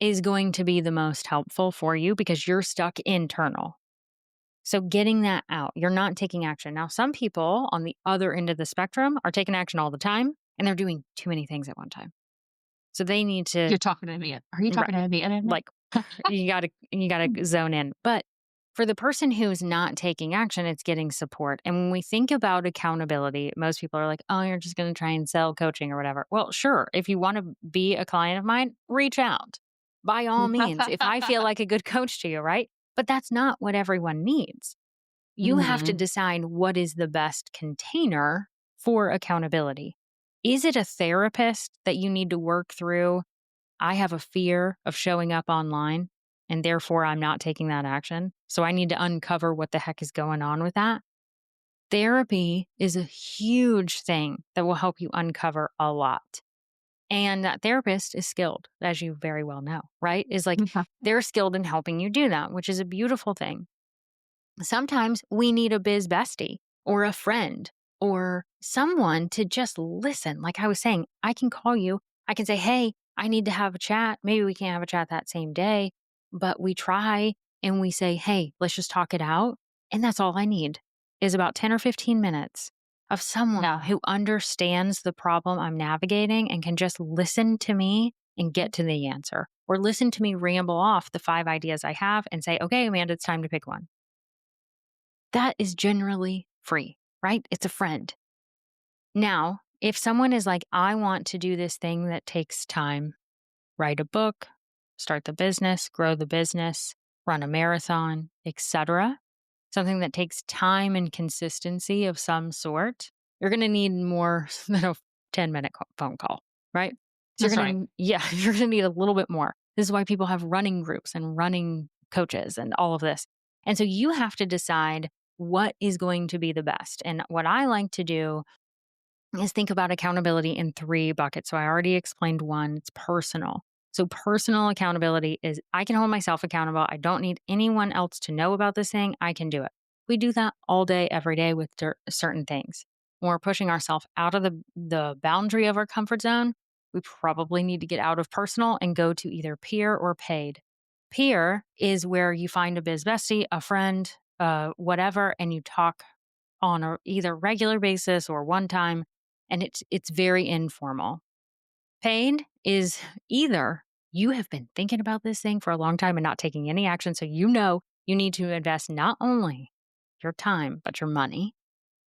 B: is going to be the most helpful for you because you're stuck internal. So getting that out, you're not taking action. Now, some people on the other end of the spectrum are taking action all the time and they're doing too many things at one time. So they need to,
A: You're talking to me. Are you
B: right,
A: talking to me?
B: like you gotta zone in. But for the person who's not taking action, it's getting support. And when we think about accountability, most people are like, oh, you're just going to try and sell coaching or whatever. Well, sure. If you want to be a client of mine, reach out by all means. If I feel like a good coach to you, right? But that's not what everyone needs. You have to
A: Mhm.
B: decide what is the best container for accountability. Is it a therapist that you need to work through? I have a fear of showing up online and therefore I'm not taking that action. So I need to uncover what the heck is going on with that. Therapy is a huge thing that will help you uncover a lot. And that therapist is skilled, as you very well know, right? Is like they're skilled in helping you do that, which is a beautiful thing. Sometimes we need a biz bestie or a friend or someone to just listen. Like I was saying, I can call you. I can say, hey, I need to have a chat. Maybe we can't have a chat that same day, but we try and we say, hey, let's just talk it out. And that's all I need is about 10 or 15 minutes of someone
A: Yeah.
B: who understands the problem I'm navigating and can just listen to me and get to the answer, or listen to me ramble off the 5 ideas I have and say, okay, Amanda, it's time to pick one. That is generally free, right? It's a friend. Now, if someone is like, I want to do this thing that takes time, write a book, start the business, grow the business, run a marathon, etc., something that takes time and consistency of some sort, you're going to need more than a 10-minute phone call, right? So
A: That's right.
B: you're going to need a little bit more. This is why people have running groups and running coaches and all of this. And so you have to decide what is going to be the best. And what I like to do is think about accountability in 3 buckets. So I already explained one, it's personal. So personal accountability is I can hold myself accountable. I don't need anyone else to know about this thing. I can do it. We do that all day, every day with certain things. When we're pushing ourselves out of the boundary of our comfort zone, we probably need to get out of personal and go to either peer or paid. Peer is where you find a biz bestie, a friend, whatever, and you talk on a either regular basis or one time, and it's very informal. Paid is either you have been thinking about this thing for a long time and not taking any action, so you know you need to invest not only your time but your money,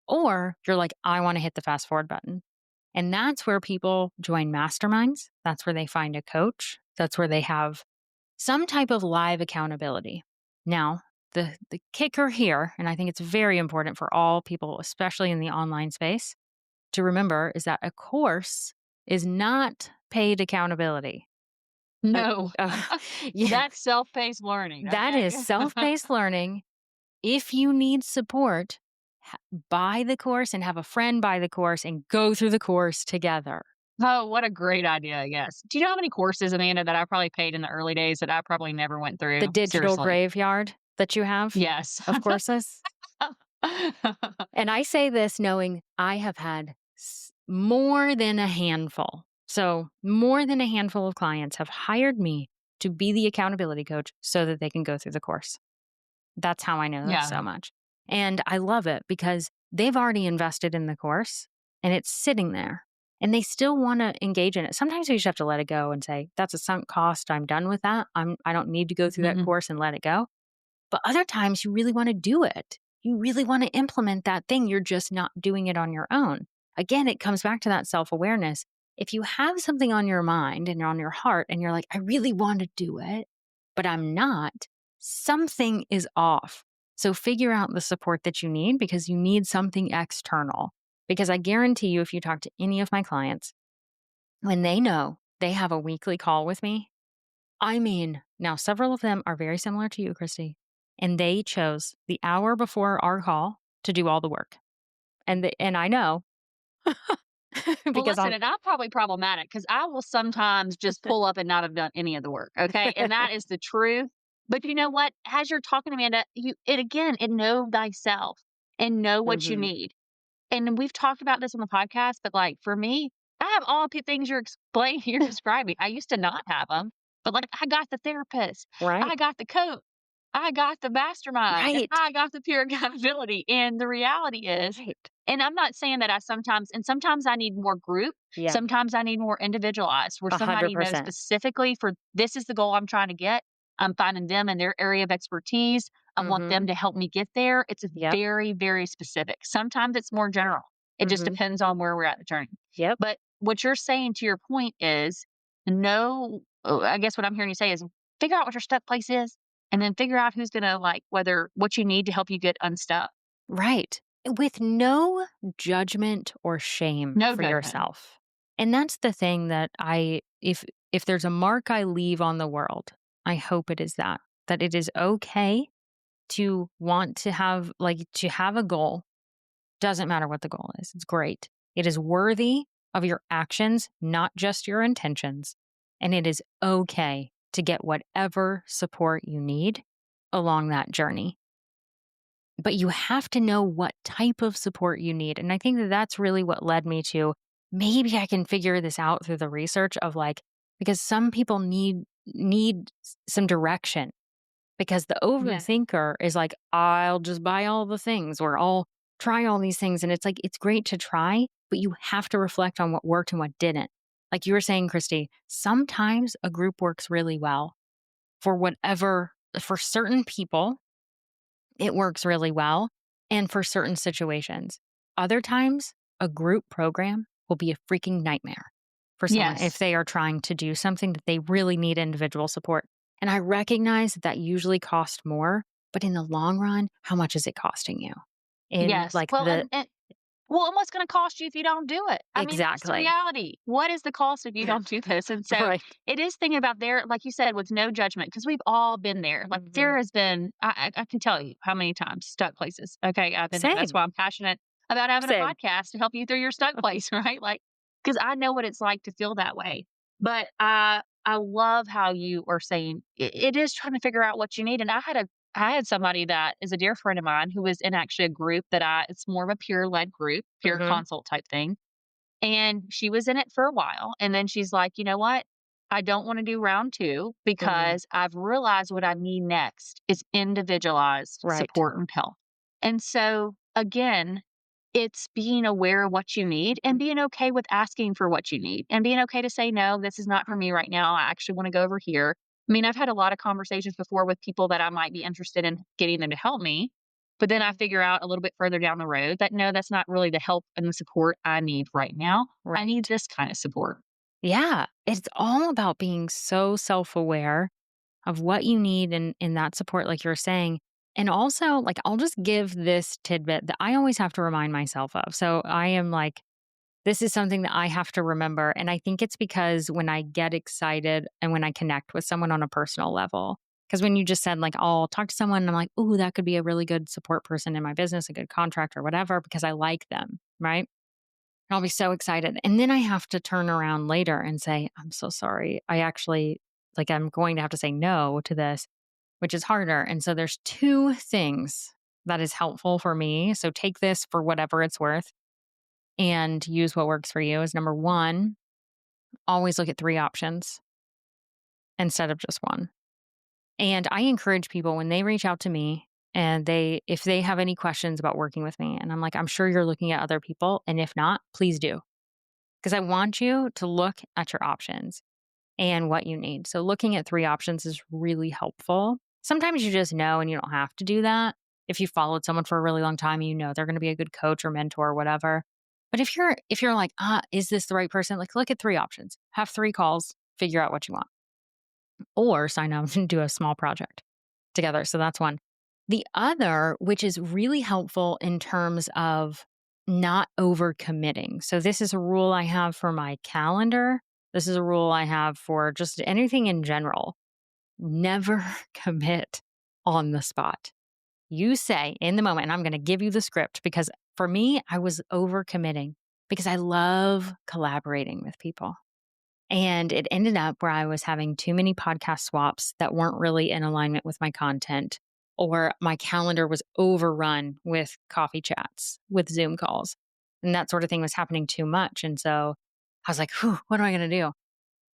B: or you're like, I want to hit the fast forward button. And that's where people join masterminds. That's where they find a coach. That's where they have some type of live accountability. Now, the kicker here, and I think it's very important for all people, especially in the online space, to remember is that a course is not paid accountability. Uh,
A: No.
B: yeah,
A: That's self-paced learning,
B: that is
A: okay?
B: self-paced learning. If you need support, buy the course and have a friend buy the course and go through the course together.
A: Oh, what a great idea, yes. Do you know how many courses, Amanda, that I probably paid in the early days that I probably never went
B: The
A: through?
B: digital
A: Seriously.
B: graveyard that you have
A: Yes.
B: of courses. And I say this knowing I have had more than a handful. So, more than a handful of clients have hired me to be the accountability coach so that they can go through the course. That's how I know this so
A: Yeah.
B: much. And I love it because they've already invested in the course and it's sitting there and they still want to engage in it. Sometimes we just have to let it go and say, that's a sunk cost. I'm done with that. I don't need to go through that
A: Mhm.
B: course and let it go. But other times you really want to do it. You really want to implement that thing. You're just not doing it on your own. Again, it comes back to that self awareness. If you have something on your mind and on your heart and you're like, I really want to do it, but I'm not, something is off. So figure out the support that you need because you need something external. Because I guarantee you, if you talk to any of my clients, when they know they have a weekly call with me, I mean, now several of them are very similar to you, Christy, and they chose the hour before our call to do all the work. And I know
A: Well,
B: because
A: listen,
B: I'm
A: and I'm probably problematic because I will sometimes just pull up and not have done any of the work, okay? And that is the truth. But you know what? As you're talking, Amanda, know thyself and know what you
B: Mhm.
A: need. And we've talked about this on the podcast, but, like, for me, I have all the things you're explaining you're describing. I used to not have them, but, like, I got the therapist,
B: Right.
A: I got the coach, I got the mastermind, and
B: Right.
A: I got the peer accountability, and the reality is
B: Right.
A: and I'm not saying that sometimes I need more group,
B: Yeah.
A: sometimes I need more individualized, where somebody knows
B: 100%.
A: specifically for this is the goal I'm trying to get. I'm finding them in their area of expertise. I want them
B: Mhm.
A: to help me get there. It's
B: Yep.
A: very, very specific. Sometimes it's more general. It just
B: Mhm.
A: depends on where we're at in the journey.
B: Yep.
A: But what you're saying to your point is I guess what I'm hearing you say is figure out what your stuck place is and then figure out who's gonna like whether what you need to help you get unstuck.
B: Right. With no judgment or shame
A: No
B: for
A: judgment.
B: yourself. And that's the thing that if there's a mark I leave on the world, I hope it is that it is okay to want to have a goal. Doesn't matter what the goal is. It's great. It is worthy of your actions, not just your intentions. And it is okay to get whatever support you need along that journey. But you have to know what type of support you need. And I think that that's really what led me to maybe I can figure this out through the research of like, because some people need need some direction, because the
A: Yeah.
B: overthinker is like, I'll just buy all the things or I'll try all these things. And it's like, it's great to try, but you have to reflect on what worked and what didn't. Like you were saying, Christy, sometimes a group works really well for whatever, for certain people, it works really well. And for certain situations, other times, a group program will be a freaking nightmare for someone if
A: Yes.
B: they are trying to do something that they really need individual support. And I recognize that that usually costs more, but in the long run, how much is it costing you? In
A: Yes.
B: like
A: Well,
B: the
A: and what's gonna cost you if you don't do it? I mean, that's the
B: exactly.
A: reality. What is the cost if you don't do this? And so
B: Right.
A: it is thinking about there, like you said, with no judgment, because we've all been there. Like
B: Hmm.
A: there has been, I can tell you how many times stuck places. Okay, I've been there. That's
B: Same.
A: why I'm passionate about having a
B: Same.
A: podcast to help you through your stuck place, right? Like, because I know what it's like to feel that way. But I love how you are saying it is trying to figure out what you need. And I had somebody that is a dear friend of mine who was in actually a group that it's more of a peer led group, peer
B: Hmm.
A: consult type thing. And she was in it for a while. And then she's like, you know what? I don't want to do round two
B: Hmm.
A: because I've realized what I need next is individualized
B: Right.
A: support and help. And so, again, it's being aware of what you need and being okay with asking for what you need and being okay to say, no, this is not for me right now. I actually want to go over here. I mean, I've had a lot of conversations before with people that I might be interested in getting them to help me. But then I figure out a little bit further down the road that no, that's not really the help and the support I need right now. I need
B: Right.
A: this kind of support.
B: Yeah. It's all about being so self aware of what you need in that support, like you're saying. And also, like, I'll just give this tidbit that I always have to remind myself of. So I am like, this is something that I have to remember. And I think it's because when I get excited and when I connect with someone on a personal level, because when you just said, like, I'll talk to someone and I'm like, oh, that could be a really good support person in my business, a good contractor, whatever, because I like them. Right. And I'll be so excited. And then I have to turn around later and say, I'm so sorry. I actually, like, I'm going to have to say no to this, which is harder. And so there's two things that is helpful for me. So take this for whatever it's worth and use what works for you. Is number one, always look at three options instead of just one. And I encourage people when they reach out to me and if they have any questions about working with me, and I'm like, I'm sure you're looking at other people. And if not, please do. Because I want you to look at your options and what you need. So looking at three options is really helpful. Sometimes you just know and you don't have to do that. If you followed someone for a really long time, you know they're going to be a good coach or mentor or whatever. But if you're like, is this the right person? Like look at three options. Have three calls, figure out what you want. Or sign up and do a small project together. So that's one. The other, which is really helpful in terms of not overcommitting. So this is a rule I have for my calendar. This is a rule I have for just anything in general. Never commit on the spot. You say in the moment, and I'm going to give you the script because for me, I was overcommitting because I love collaborating with people. And it ended up where I was having too many podcast swaps that weren't really in alignment with my content, or my calendar was overrun with coffee chats, with Zoom calls, and that sort of thing was happening too much. And so I was like, whew, what am I going to do?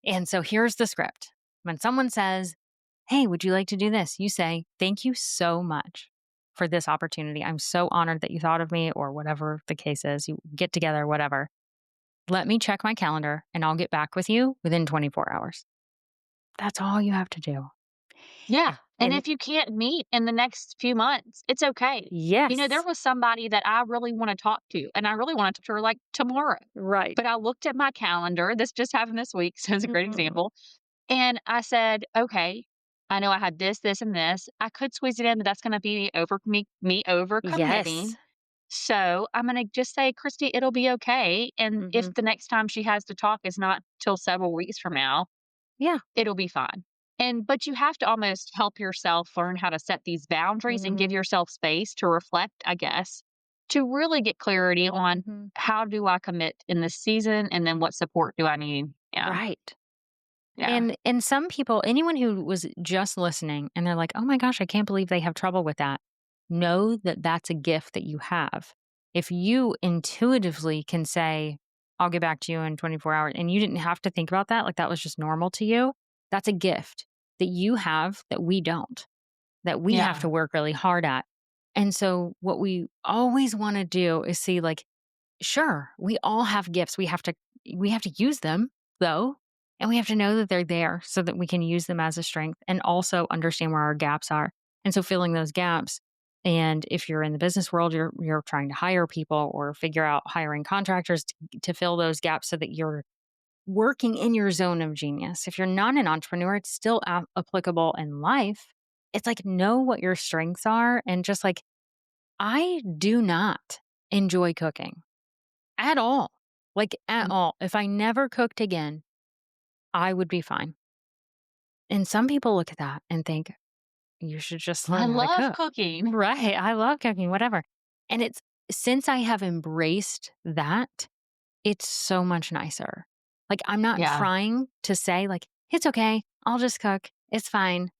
B: And so here's the script. When someone says, hey, would you like to do this? You say, thank you so much for this opportunity. I'm so honored that you thought of me, or whatever the case is. You get together, whatever. Let me check my calendar and I'll get back with you within 24 hours. That's all you have to do.
A: Yeah.
B: A-
A: And
B: And
A: if you can't meet in the next few months, it's okay. You know, there
B: yes,
A: was somebody that I really want to talk to, and I really want to talk to her like tomorrow.
B: right.
A: But I looked at my calendar. This just happened this week. So it's a great
B: Mhm.
A: example. And I said, okay, I know I had this, this, and this. I could squeeze it in, but that's going to be me over
B: Yes.
A: committing. So I'm going to just say, Christy, it'll be okay. And if
B: Hmm.
A: the next time she has to talk is not till several weeks from now,
B: Yeah.
A: it'll be fine. But you have to almost help yourself learn how to set these boundaries and give
B: Hmm.
A: yourself space to reflect, I guess, to really get clarity on
B: Hmm.
A: how do I commit in this season and then what support do I need? Yeah.
B: Right.
A: Yeah.
B: And some people, anyone who was just listening and they're like, "Oh my gosh, I can't believe they have trouble with that." Know that that's a gift that you have. If you intuitively can say, "I'll get back to you in 24 hours," and you didn't have to think about that, like that was just normal to you, That's a gift that you have that we don't, that we have
A: Yeah.
B: to work really hard at. And so what we always want to do is see like, sure, we all have gifts. We have to use them though. And we have to know that they're there so that we can use them as a strength and also understand where our gaps are. And so filling those gaps. And if you're in the business world, you're trying to hire people or figure out hiring contractors to fill those gaps so that you're working in your zone of genius. If you're not an entrepreneur, it's still applicable in life. It's like know what your strengths are and just like I do not enjoy cooking at all. Like at
A: Mm.
B: all. If I never cooked again, I would be fine. And some people look at that and think, you should just
A: I
B: learn how to
A: love
B: cook.
A: cooking.
B: Right. I love cooking, whatever. And it's since I have embraced that, it's so much nicer. Like I'm not
A: Yeah.
B: trying to say like, it's okay. I'll just cook. It's fine.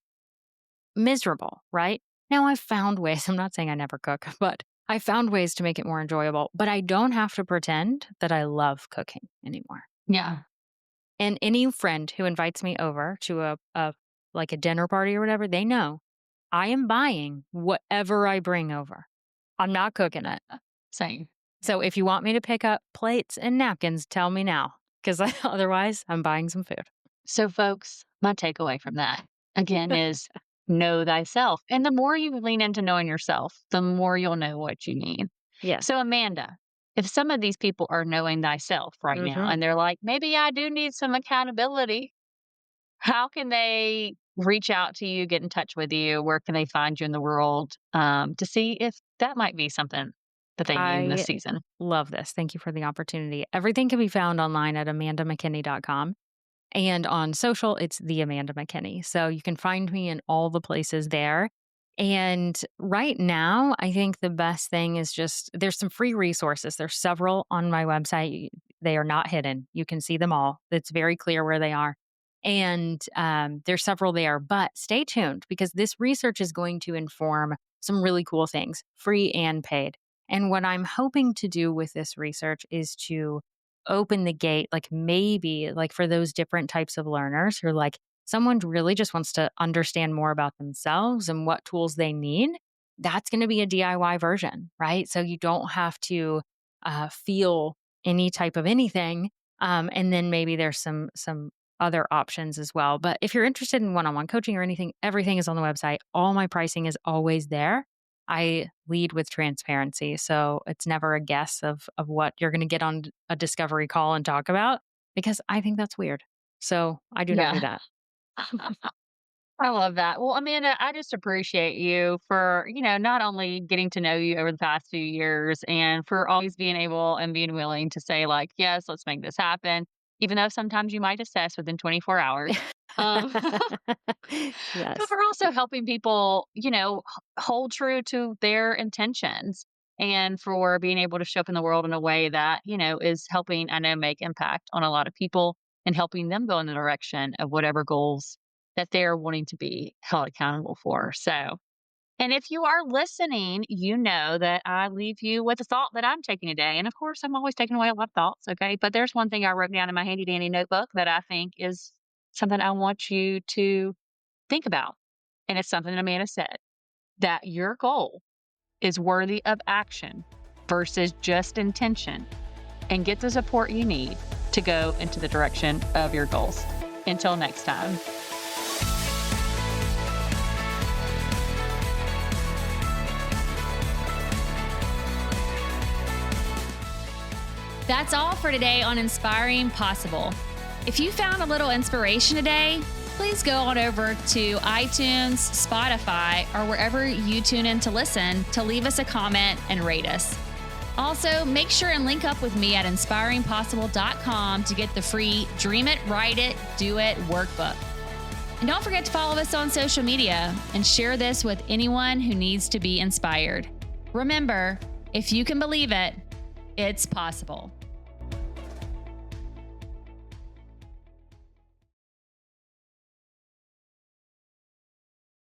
B: Miserable, right? Now I've found ways, I'm not saying I never cook, but I found ways to make it more enjoyable, but I don't have to pretend that I love cooking anymore.
A: Yeah.
B: And any friend who invites me over to a like a dinner party or whatever, they know I am buying whatever I bring over. I'm not cooking it.
A: Same.
B: So if you want me to pick up plates and napkins, tell me now, because otherwise I'm buying some food.
A: So, folks, my takeaway from that again is know thyself. And the more you lean into knowing yourself, the more you'll know what you need.
B: Yes.
A: So, Amanda, if some of these people are knowing thyself right now
B: Hmm.
A: and they're like, maybe I do need some accountability, how can they reach out to you, get in touch with you? Where can they find you in the world to see if that might be something that they need in this
B: I
A: season?
B: love this. Thank you for the opportunity. Everything can be found online at amandamckinney.com. And on social, it's the Amanda McKinney. So you can find me in all the places there. And right now, I think the best thing is just there's some free resources. There's several on my website. They are not hidden. You can see them all. It's very clear where they are. And there's several there, but stay tuned because this research is going to inform some really cool things, free and paid. And what I'm hoping to do with this research is to open the gate, like maybe like for those different types of learners who are like, someone really just wants to understand more about themselves and what tools they need. That's going to be a DIY version, right? So you don't have to feel any type of anything. And then maybe there's some other options as well. But if you're interested in one-on-one coaching or anything, everything is on the website. All my pricing is always there. I lead with transparency. So it's never a guess of what you're going to get on a discovery call and talk about because I think that's weird. So I do not do
A: Yeah.
B: that.
A: I love that. Well, Amanda, I just appreciate you for, not only getting to know you over the past few years and for always being able and being willing to say, like, yes, let's make this happen, even though sometimes you might assess within 24 hours. Um, but
B: Yes.
A: for also helping people, hold true to their intentions and for being able to show up in the world in a way that, is helping, I know, make impact on a lot of people and helping them go in the direction of whatever goals that they're wanting to be held accountable for. So, and if you are listening, you know that I leave you with a thought that I'm taking today. And of course, I'm always taking away a lot of thoughts. Okay. But there's one thing I wrote down in my handy dandy notebook that I think is something I want you to think about. And it's something that Amanda said that your goal is worthy of action versus just intention, and get the support you need to go into the direction of your goals. Until next time.
C: That's all for today on Inspiring Possible. If you found a little inspiration today, please go on over to iTunes, Spotify, or wherever you tune in to listen to leave us a comment and rate us. Also, make sure and link up with me at inspiringpossible.com to get the free Dream It, Write It, Do It workbook. And don't forget to follow us on social media and share this with anyone who needs to be inspired. Remember, if you can believe it, it's possible.